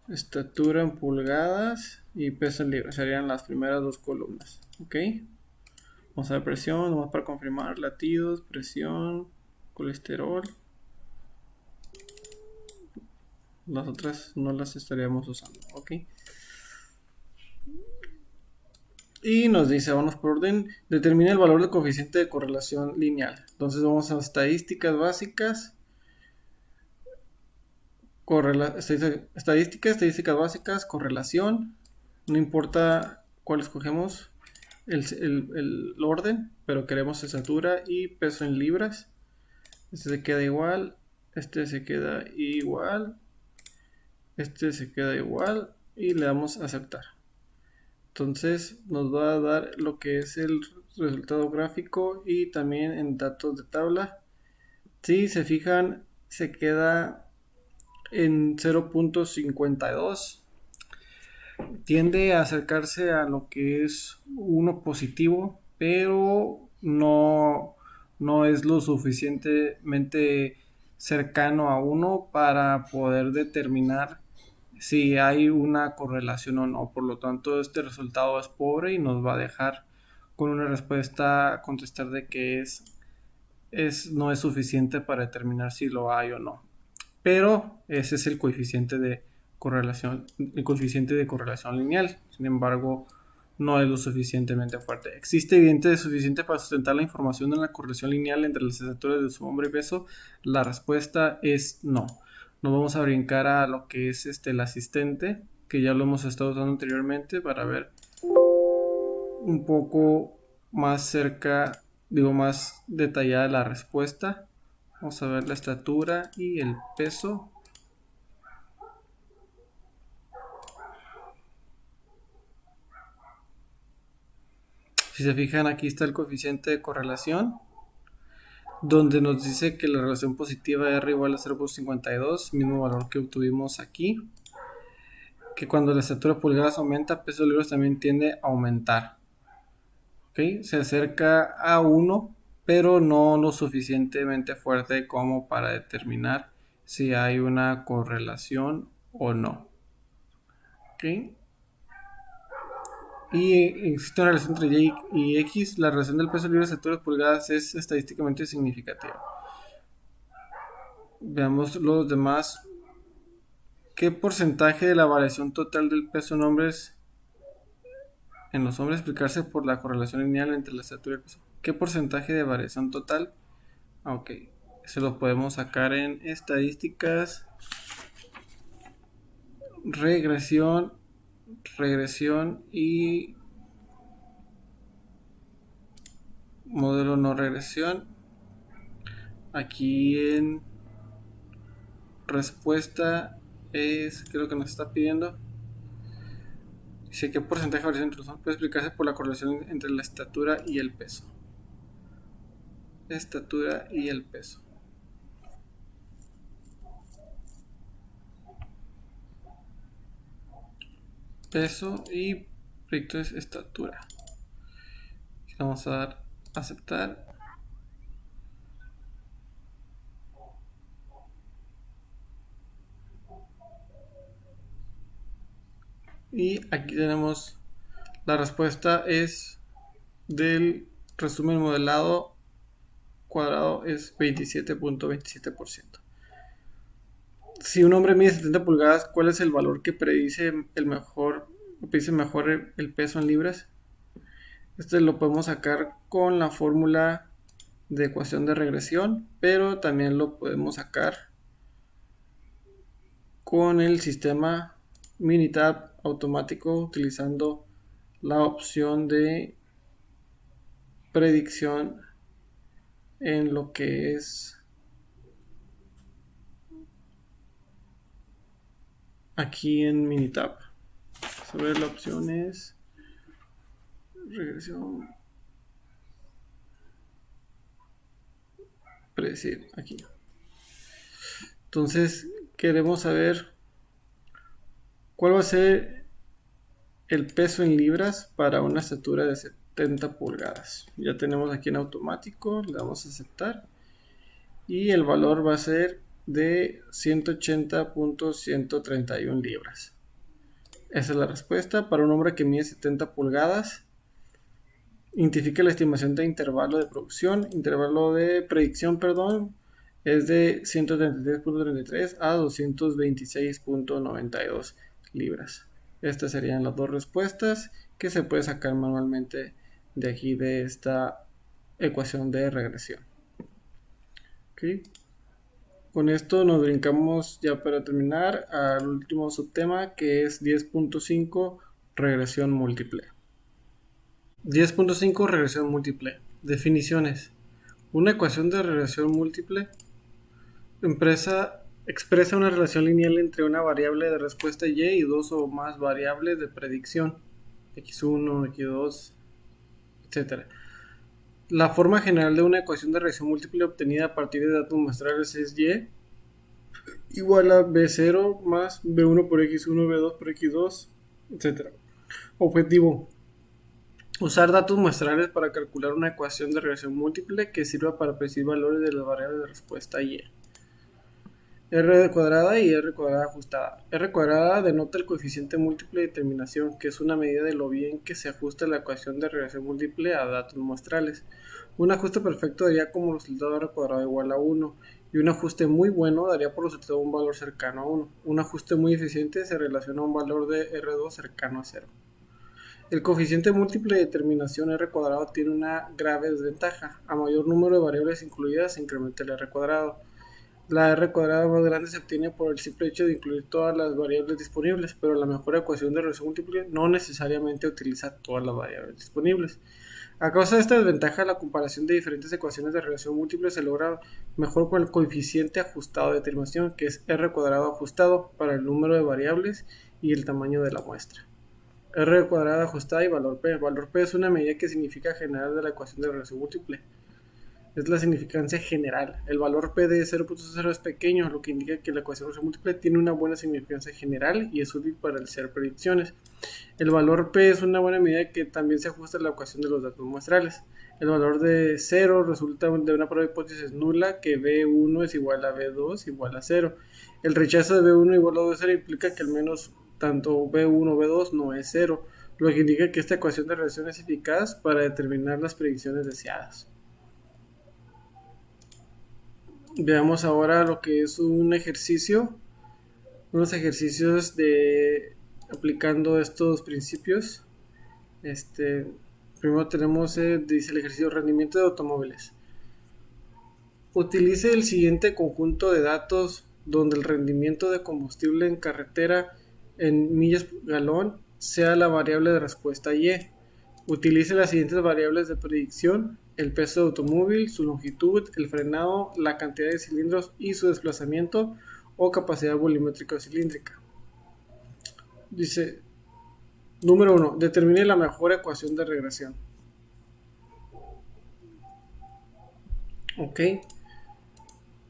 Estatura en pulgadas y peso en libras. Serían las primeras dos columnas. Ok. Vamos a ver presión, nomás para confirmar. Latidos, presión, colesterol. Las otras no las estaríamos usando. Ok. Y nos dice, vamos por orden, determina el valor del coeficiente de correlación lineal. Entonces vamos a estadísticas básicas. Estadísticas básicas, correlación. No importa cuál escogemos el orden, pero queremos estatura y peso en libras. Este se queda igual, este se queda igual, este se queda igual y le damos a aceptar. Entonces nos va a dar lo que es el resultado gráfico y también en datos de tabla. Si se fijan, se queda en 0.52. Tiende a acercarse a lo que es 1 positivo, pero no es lo suficientemente cercano a 1 para poder determinar si hay una correlación o no. Por lo tanto, este resultado es pobre y nos va a dejar con una respuesta a contestar de que no es suficiente para determinar si lo hay o no. Pero ese es el coeficiente de correlación lineal. Sin embargo, no es lo suficientemente fuerte. ¿Existe evidencia suficiente para sustentar la información de la correlación lineal entre las estaturas de su hombre y peso? La respuesta es no. Nos vamos a brincar a lo que es el asistente, que ya lo hemos estado usando anteriormente para ver un poco más cerca, más detallada la respuesta. Vamos a ver la estatura y el peso. Si se fijan, aquí está el coeficiente de correlación, donde nos dice que la relación positiva R igual a 0.52, mismo valor que obtuvimos aquí. Que cuando la estatura de pulgadas aumenta, peso de libras también tiende a aumentar. ¿Okay? Se acerca a 1, pero no lo suficientemente fuerte como para determinar si hay una correlación o no. ¿Okay? Y existe una relación entre Y y X. La relación del peso libre a estatura de pulgadas es estadísticamente significativa. Veamos los demás. ¿Qué porcentaje de la variación total del peso en los hombres explicarse por la correlación lineal entre la estatura y el peso? ¿Qué porcentaje de variación total? Ok, eso lo podemos sacar en estadísticas, regresión y modelo no regresión. Aquí en respuesta es, ¿qué es lo que nos está pidiendo? Dice qué porcentaje de variación entre los hombres puede explicarse por la correlación entre la estatura y el peso. Estatura y el peso. Peso y proyecto es estatura. Vamos a dar aceptar. Y aquí tenemos la respuesta es del resumen modelado cuadrado es 27.27%. Si un hombre mide 70 pulgadas, ¿cuál es el valor que predice mejor el peso en libras? Este lo podemos sacar con la fórmula de ecuación de regresión, pero también lo podemos sacar con el sistema Minitab automático utilizando la opción de predicción en lo que es aquí en Minitab. Sobre la opción es regresión, predecir aquí. Entonces queremos saber cuál va a ser el peso en libras para una estatura de 70 pulgadas. Ya tenemos aquí en automático, le damos a aceptar y el valor va a ser de 180.131 libras. Esa es la respuesta para un hombre que mide 70 pulgadas. Identifica la estimación de intervalo de predicción, es de 133.33 a 226.92 libras. Estas serían las dos respuestas que se puede sacar manualmente de aquí de esta ecuación de regresión. ¿Okay? Con esto nos brincamos ya para terminar al último subtema que es 10.5 regresión múltiple. 10.5 regresión múltiple. Definiciones. Una ecuación de regresión múltiple expresa una relación lineal entre una variable de respuesta y dos o más variables de predicción, x1, x2, etc. La forma general de una ecuación de regresión múltiple obtenida a partir de datos muestrales es y igual a b0 más b1 por x1, b2 por x2, etc. Objetivo: usar datos muestrales para calcular una ecuación de regresión múltiple que sirva para predecir valores de las variables de respuesta y. R cuadrada y R cuadrada ajustada. R cuadrada denota el coeficiente múltiple de determinación, que es una medida de lo bien que se ajusta la ecuación de regresión múltiple a datos muestrales. Un ajuste perfecto daría como resultado R cuadrado igual a 1, y un ajuste muy bueno daría por resultado un valor cercano a 1. Un ajuste muy eficiente se relaciona a un valor de R2 cercano a 0. El coeficiente múltiple de determinación R cuadrado tiene una grave desventaja. A mayor número de variables incluidas se incrementa el R cuadrado. La R cuadrada más grande se obtiene por el simple hecho de incluir todas las variables disponibles, pero la mejor ecuación de regresión múltiple no necesariamente utiliza todas las variables disponibles. A causa de esta desventaja, la comparación de diferentes ecuaciones de regresión múltiple se logra mejor con el coeficiente ajustado de determinación, que es R cuadrado ajustado para el número de variables y el tamaño de la muestra. R cuadrada ajustada y valor P. Valor P es una medida que significa general de la ecuación de regresión múltiple. Es la significancia general. El valor P de 0.0 es pequeño, lo que indica que la ecuación de regresión múltiple tiene una buena significancia general y es útil para hacer predicciones. El valor P es una buena medida que también se ajusta a la ecuación de los datos muestrales. El valor de 0 resulta de una prueba de hipótesis nula que B1 es igual a B2 igual a 0. El rechazo de B1 igual a 0 implica que al menos tanto B1 o B2 no es 0, lo que indica que esta ecuación de regresión es eficaz para determinar las predicciones deseadas. Veamos ahora lo que es un ejercicio, unos ejercicios de aplicando estos principios. Primero tenemos, dice el ejercicio rendimiento de automóviles. Utilice el siguiente conjunto de datos donde el rendimiento de combustible en carretera en millas por galón sea la variable de respuesta y. Utilice las siguientes variables de predicción: el peso de automóvil, su longitud, el frenado, la cantidad de cilindros y su desplazamiento o capacidad volumétrica o cilíndrica. Dice, número 1, determine la mejor ecuación de regresión. Ok,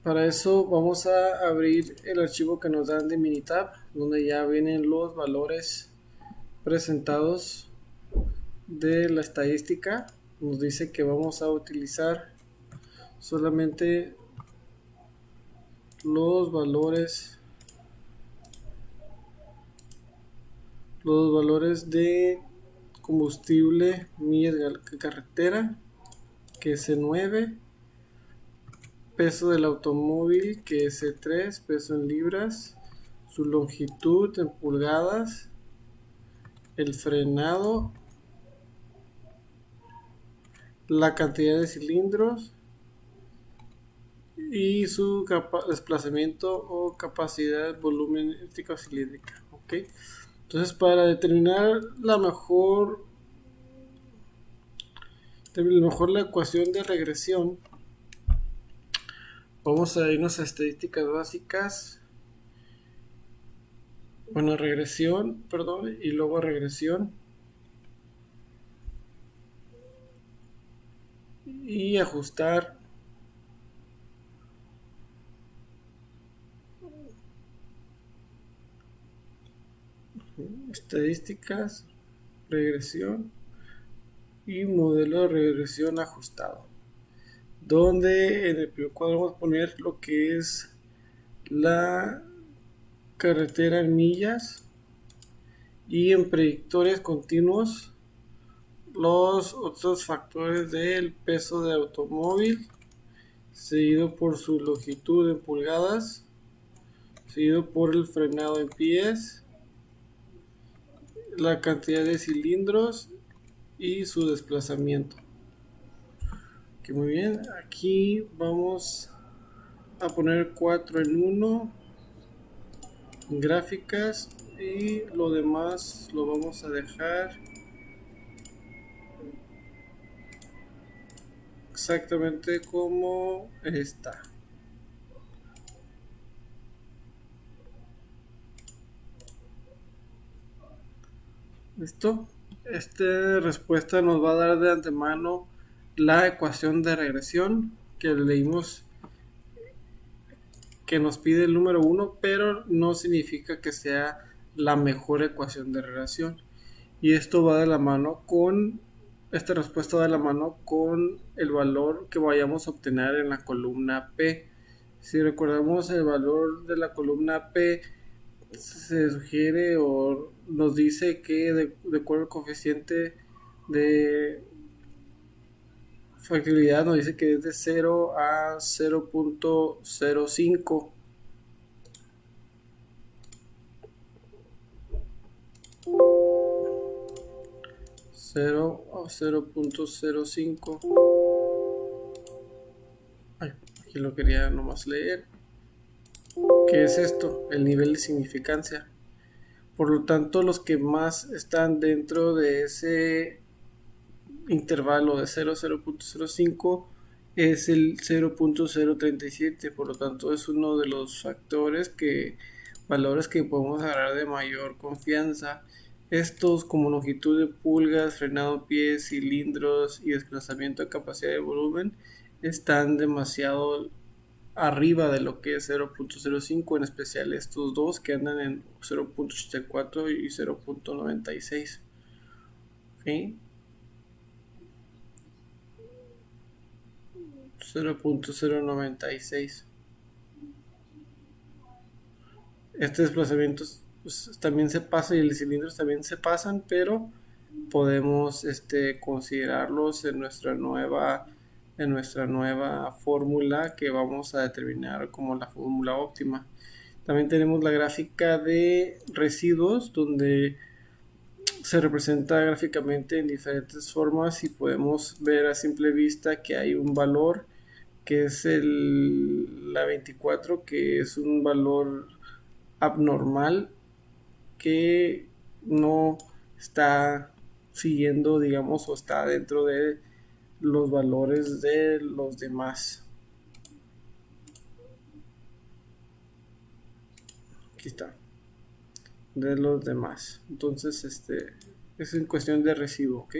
para eso vamos a abrir el archivo que nos dan de Minitab, donde ya vienen los valores presentados de la estadística. nos dice que vamos a utilizar solamente los valores de combustible, millas de carretera, que es C9, peso del automóvil, que es C3, peso en libras, su longitud en pulgadas, el frenado, la cantidad de cilindros y su desplazamiento o capacidad volumétrica o cilíndrica. ¿Okay? Entonces, para determinar mejor la ecuación de regresión, vamos a irnos a estadísticas básicas. Bueno, regresión, perdón, y luego regresión. Y ajustar estadísticas, regresión y modelo de regresión ajustado, donde en el primer cuadro vamos a poner lo que es la carretera en millas y en predictores continuos los otros factores del peso de automóvil, seguido por su longitud en pulgadas, seguido por el frenado en pies, la cantidad de cilindros y su desplazamiento. Que muy bien, aquí vamos a poner 4 en 1 gráficas y lo demás lo vamos a dejar exactamente como está. ¿Listo? Esta respuesta nos va a dar de antemano la ecuación de regresión que leímos, que nos pide el número 1, pero no significa que sea la mejor ecuación de regresión. Y esto va de la mano con, esta respuesta va de la mano con el valor que vayamos a obtener en la columna P. Si recordamos el valor de la columna P, se sugiere o nos dice que de acuerdo al coeficiente de factibilidad, nos dice que es de 0 a 0.05. O 0.05. Aquí lo quería nomás leer. ¿Qué es esto? El nivel de significancia. Por lo tanto, los que más están dentro de ese intervalo de 0 a 0.05 es el 0.037. Por lo tanto, es uno de los valores que podemos agarrar de mayor confianza. Estos, como longitud de pulgas, frenado pies, cilindros y desplazamiento de capacidad de volumen, están demasiado arriba de lo que es 0.05, en especial estos dos que andan en 0.84 y 0.96. ¿Okay? 0.096. Este desplazamiento pues, también se pasa y los cilindros también se pasan, pero podemos considerarlos en nuestra nueva fórmula que vamos a determinar como la fórmula óptima. También tenemos la gráfica de residuos, donde se representa gráficamente en diferentes formas y podemos ver a simple vista que hay un valor que es la 24, que es un valor abnormal que no está siguiendo, digamos, o está dentro de los valores de los demás. Aquí está, de los demás. Entonces, es en cuestión de residuo, ¿ok?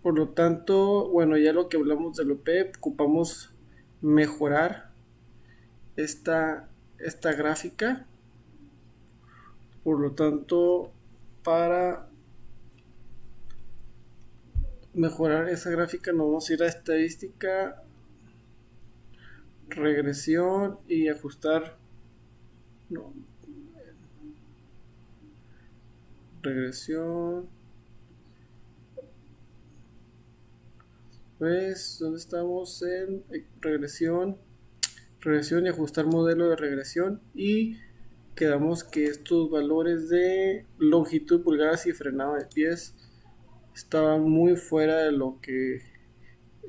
Por lo tanto, bueno, ya lo que hablamos de lo P, ocupamos mejorar esta gráfica. Por lo tanto, para mejorar esa gráfica nos vamos a ir a estadística, regresión y ajustar. No, regresión. Pues, ¿dónde estamos? En regresión. Regresión y ajustar modelo de regresión. Y quedamos que estos valores de longitud, pulgadas y frenado de pies estaban muy fuera de lo que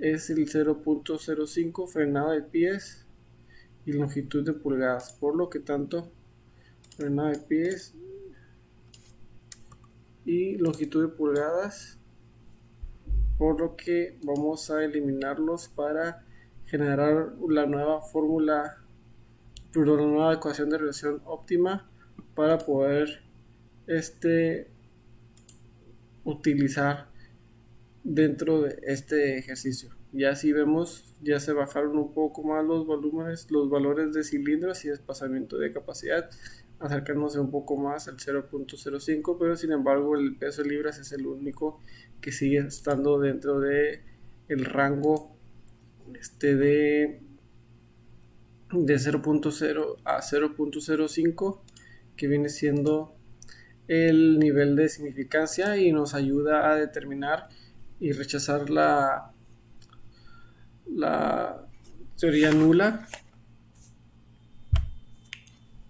es el 0.05 frenado de pies y longitud de pulgadas. Por lo que tanto, frenado de pies y longitud de pulgadas, por lo que vamos a eliminarlos para generar la nueva fórmula, la nueva ecuación de relación óptima para poder utilizar dentro de este ejercicio. Ya si vemos, ya se bajaron un poco más los volúmenes, los valores de cilindros y desplazamiento de capacidad, acercándose un poco más al 0.05, pero sin embargo el peso de libras es el único que sigue estando dentro de el rango de 0.0 a 0.05, que viene siendo el nivel de significancia y nos ayuda a determinar y rechazar la teoría nula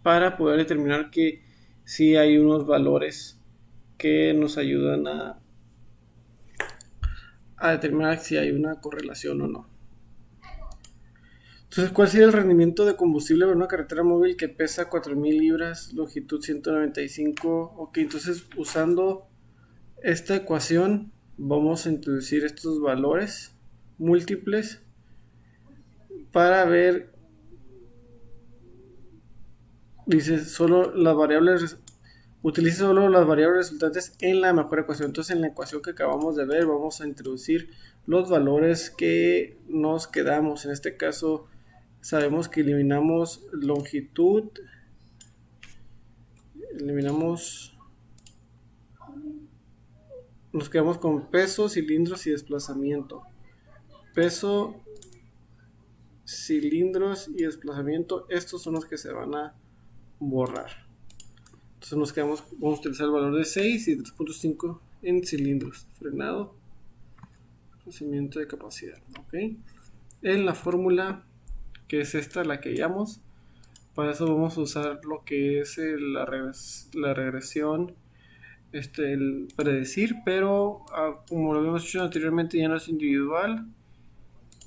para poder determinar que sí hay unos valores que nos ayudan a determinar si hay una correlación o no. Entonces, ¿cuál sería el rendimiento de combustible para una carretera móvil que pesa 4000 libras, longitud 195? Ok, entonces usando esta ecuación vamos a introducir estos valores múltiples para ver, dice, solo las variables, utilice solo las variables resultantes en la mejor ecuación. Entonces en la ecuación que acabamos de ver vamos a introducir los valores que nos quedamos. En este caso sabemos que eliminamos longitud, nos quedamos con peso, cilindros y desplazamiento. Peso, cilindros y desplazamiento, estos son los que se van a borrar. Entonces nos quedamos, vamos a utilizar el valor de 6 y 3.5 en cilindros, frenado, crecimiento de capacidad. ¿Ok? En la fórmula, que es esta, la que hallamos, para eso vamos a usar lo que es la regresión, el predecir, pero como lo habíamos hecho anteriormente ya no es individual.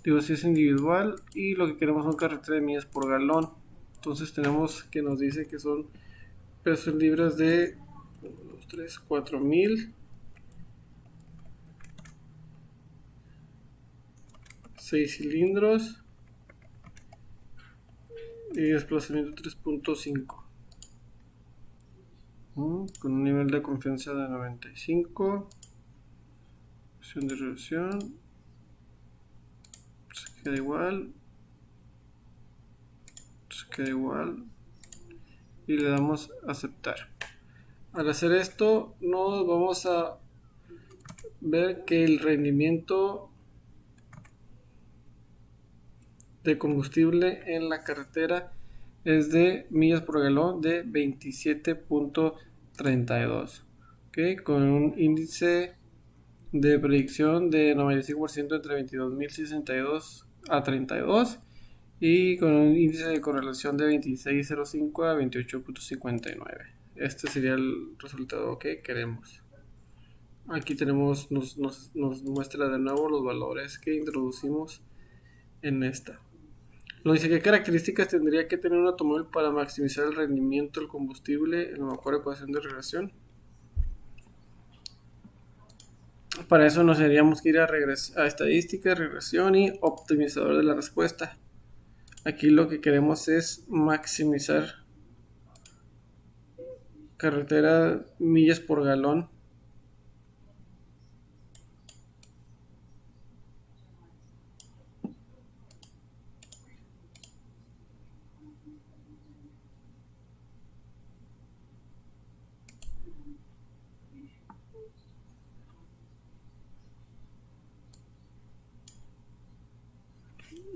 Digo, si es individual y lo que queremos son carreteras de millas por galón. Entonces tenemos que nos dice que son pesos en libras de 3, 4000, 6 cilindros y desplazamiento 3.5, con un nivel de confianza de 95, opción de reducción, se queda igual y le damos a aceptar. Al hacer esto nos vamos a ver que el rendimiento de combustible en la carretera es de millas por galón de 27.32, ¿okay? Con un índice de predicción de 95% entre 22.062 a 32 y con un índice de correlación de 26.05 a 28.59. Este sería el resultado que queremos. Aquí tenemos, nos muestra de nuevo los valores que introducimos en esta. Nos dice qué características tendría que tener un automóvil para maximizar el rendimiento del combustible en la mejor ecuación de regresión. Para eso nos tendríamos que ir a estadística, regresión y optimizador de la respuesta. Aquí lo que queremos es maximizar carretera millas por galón.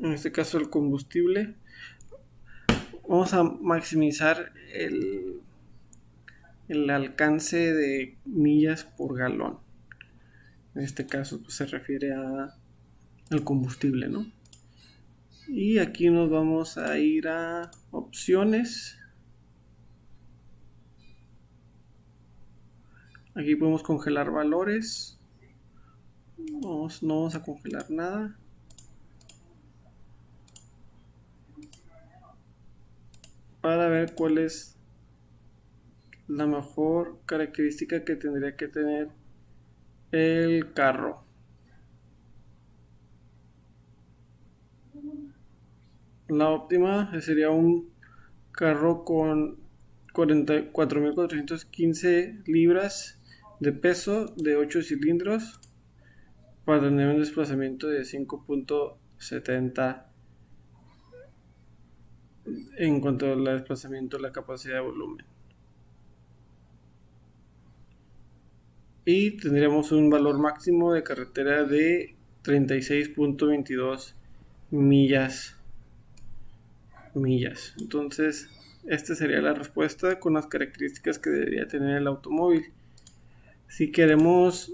en este caso el combustible. Vamos a maximizar el alcance de millas por galón. En este caso pues, se refiere al combustible, ¿no? Y aquí nos vamos a ir a opciones. Aquí podemos congelar valores. No vamos a congelar nada. Para ver cuál es la mejor característica que tendría que tener el carro. La óptima sería un carro con 44.415 libras de peso, de 8 cilindros, para tener un desplazamiento de 5.70 en cuanto al desplazamiento de la capacidad de volumen. Y tendríamos un valor máximo de carretera de 36.22 millas. Entonces, esta sería la respuesta con las características que debería tener el automóvil. Si queremos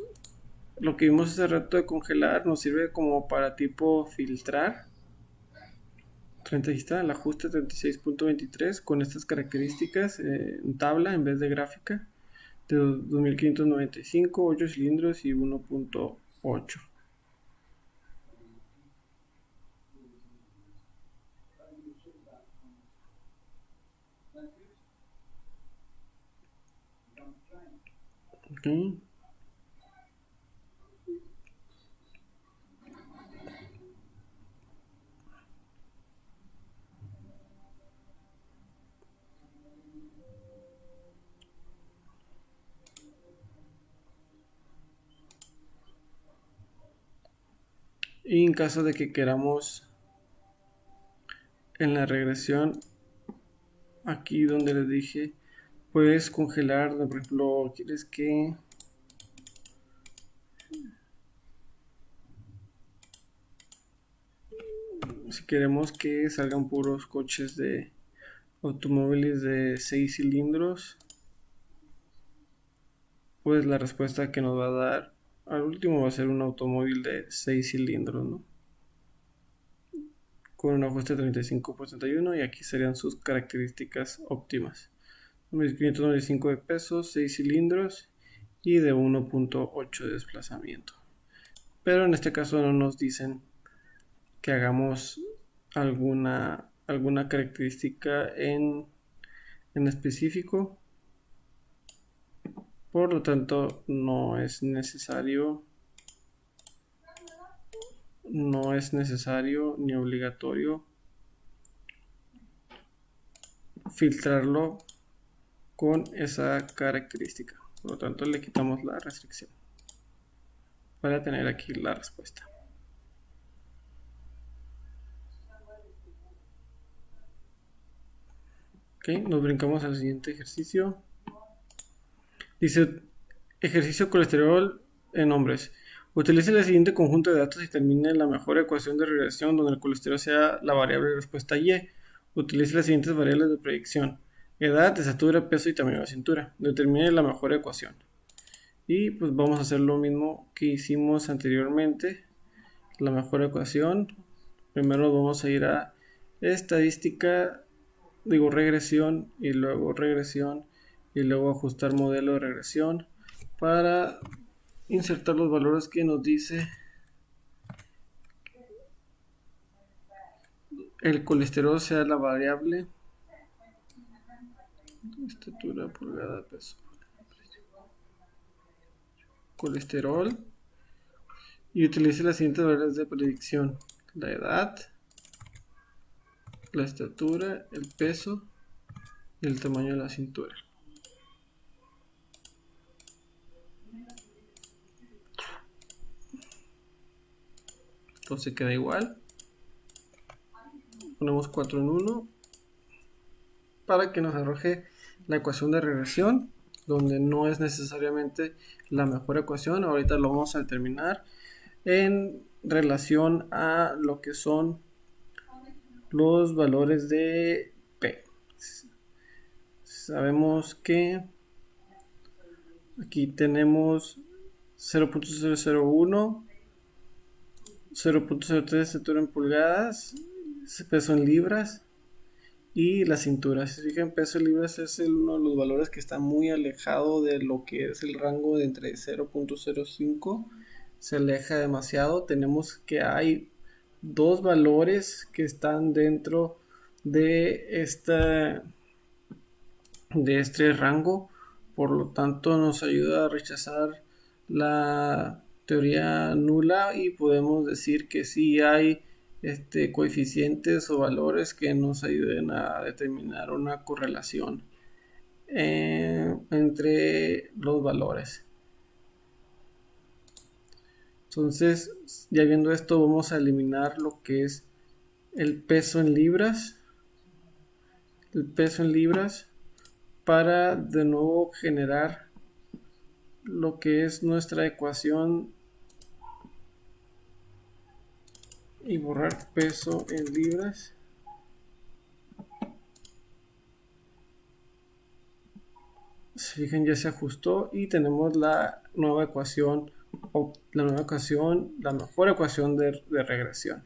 lo que vimos hace rato de congelar, nos sirve como para tipo filtrar. Aquí está el ajuste 36.23 con estas características en tabla en vez de gráfica, de 2595, 8 cilindros y 1.8. Okay. Y en caso de que queramos en la regresión, aquí donde les dije, puedes congelar, por ejemplo, quieres que si queremos que salgan puros coches de automóviles de 6 cilindros, pues la respuesta que nos va a dar al último va a ser un automóvil de 6 cilindros, ¿no? Con un ajuste 35.31 y aquí serían sus características óptimas. 1.595 de peso, 6 cilindros y de 1.8 de desplazamiento. Pero en este caso no nos dicen que hagamos alguna característica en específico. Por lo tanto, no es necesario ni obligatorio filtrarlo con esa característica. Por lo tanto, le quitamos la restricción para tener aquí la respuesta. Ok, nos brincamos al siguiente ejercicio. Dice, ejercicio colesterol en hombres. Utilice el siguiente conjunto de datos y termine la mejor ecuación de regresión donde el colesterol sea la variable de respuesta Y. Utilice las siguientes variables de predicción: edad, estatura, peso y tamaño de la cintura. Determine la mejor ecuación. Y pues vamos a hacer lo mismo que hicimos anteriormente. La mejor ecuación. Primero vamos a ir a estadística, regresión y luego ajustar modelo de regresión para insertar los valores que nos dice el colesterol sea la variable, estatura, pulgada, peso, colesterol, y utilice las siguientes variables de predicción: la edad, la estatura, el peso y el tamaño de la cintura. Entonces queda igual. Ponemos 4 en 1 para que nos arroje la ecuación de regresión, donde no es necesariamente la mejor ecuación. Ahorita lo vamos a determinar en relación a lo que son los valores de P. Sabemos que aquí tenemos 0.001, 0.03 estatura en pulgadas, peso en libras y la cintura. Si se fijan, peso en libras es uno de los valores que está muy alejado de lo que es el rango de entre 0.05. Se aleja demasiado. Tenemos que hay dos valores que están dentro de este rango, por lo tanto nos ayuda a rechazar la teoría nula y podemos decir que sí hay coeficientes o valores que nos ayuden a determinar una correlación entre los valores. Entonces, ya viendo esto, vamos a eliminar lo que es el peso en libras. El peso en libras para de nuevo generar lo que es nuestra ecuación y borrar peso en libras. Se fijan, ya se ajustó y tenemos la nueva ecuación, la mejor ecuación de regresión.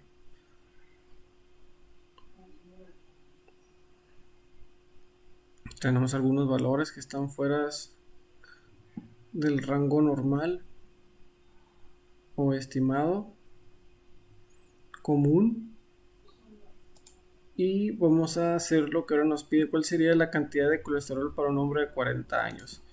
Tenemos algunos valores que están fuera del rango normal o estimado común, y vamos a hacer lo que ahora nos pide: cuál sería la cantidad de colesterol para un hombre de 40 años.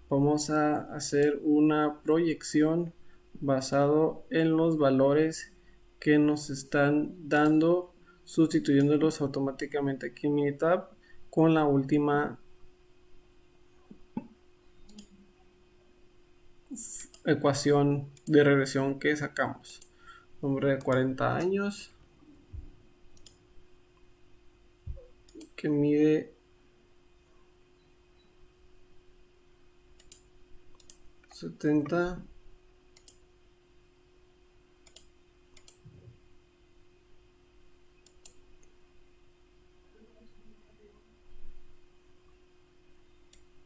Vamos a hacer una proyección basado en los valores que nos están dando, sustituyéndolos automáticamente aquí en Minitab con la última ecuación de regresión que sacamos. Hombre de 40 años que mide 70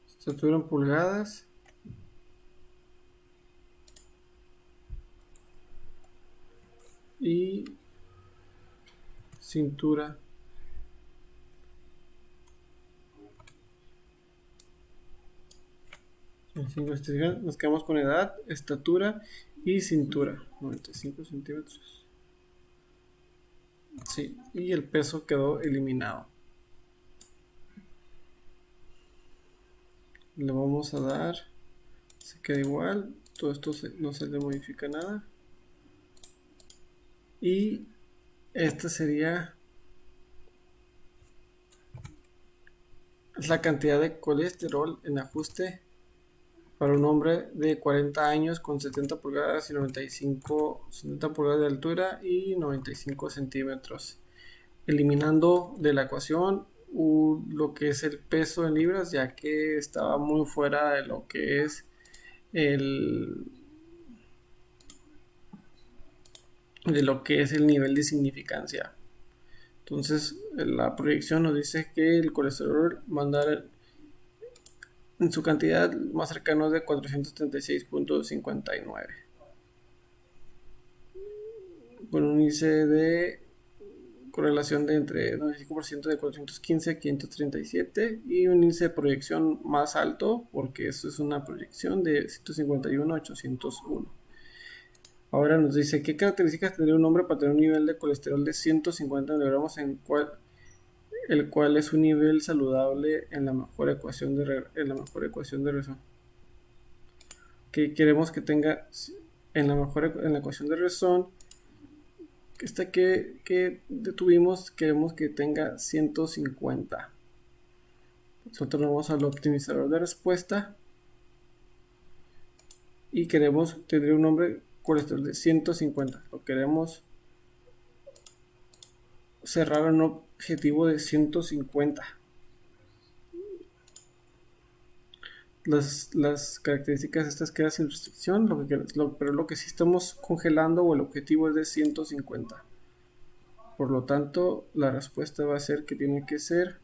estatura en pulgadas y cintura. Nos quedamos con edad, estatura y cintura. 95 centímetros. Sí, y el peso quedó eliminado. Le vamos a dar, se queda igual, todo esto no se le modifica nada. Y esta sería la cantidad de colesterol en ajuste para un hombre de 40 años con 70 pulgadas y 70 pulgadas de altura y 95 centímetros. Eliminando de la ecuación lo que es el peso en libras, ya que estaba muy fuera de lo que es el nivel de significancia. Entonces la proyección nos dice que el colesterol va a andar en su cantidad más cercano de 436.59, con un índice de correlación de entre 95% de 415 a 537 y un índice de proyección más alto, porque esto es una proyección de 151 a 801. Ahora nos dice qué características tendría un hombre para tener un nivel de colesterol de 150 miligramos, el cual es un nivel saludable en la mejor ecuación de regresión. Que queremos que tenga en la ecuación de regresión que detuvimos, queremos que tenga 150. Nosotros vamos al optimizador de respuesta y queremos tener un nombre colesterol de 150. Lo queremos cerrar en un objetivo de 150. Las características estas quedan sin restricción, pero lo que sí estamos congelando o el objetivo es de 150. Por lo tanto, la respuesta va a ser que tiene que ser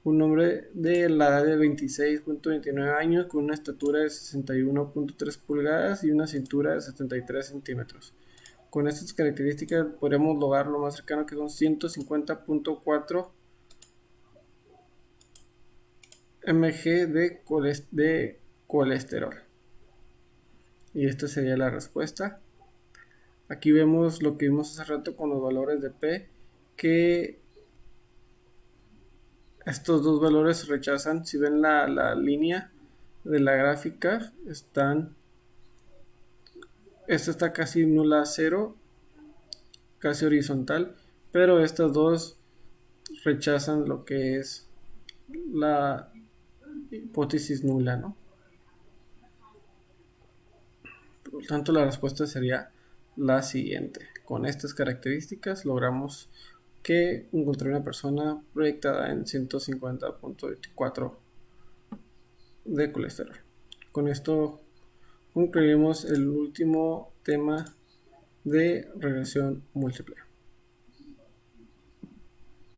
un hombre de la edad de 26.29 años con una estatura de 61.3 pulgadas y una cintura de 73 centímetros. Con estas características podremos lograr lo más cercano, que son 150.4 mg de colesterol. Y esta sería la respuesta. Aquí vemos lo que vimos hace rato con los valores de P, que estos dos valores se rechazan. Si ven la línea de la gráfica, esta está casi nula a cero, casi horizontal, pero estas dos rechazan lo que es la hipótesis nula, ¿no? Por lo tanto, la respuesta sería la siguiente. Con estas características logramos que encontré una persona proyectada en 150.24 de colesterol. Con esto concluimos el último tema de regresión múltiple.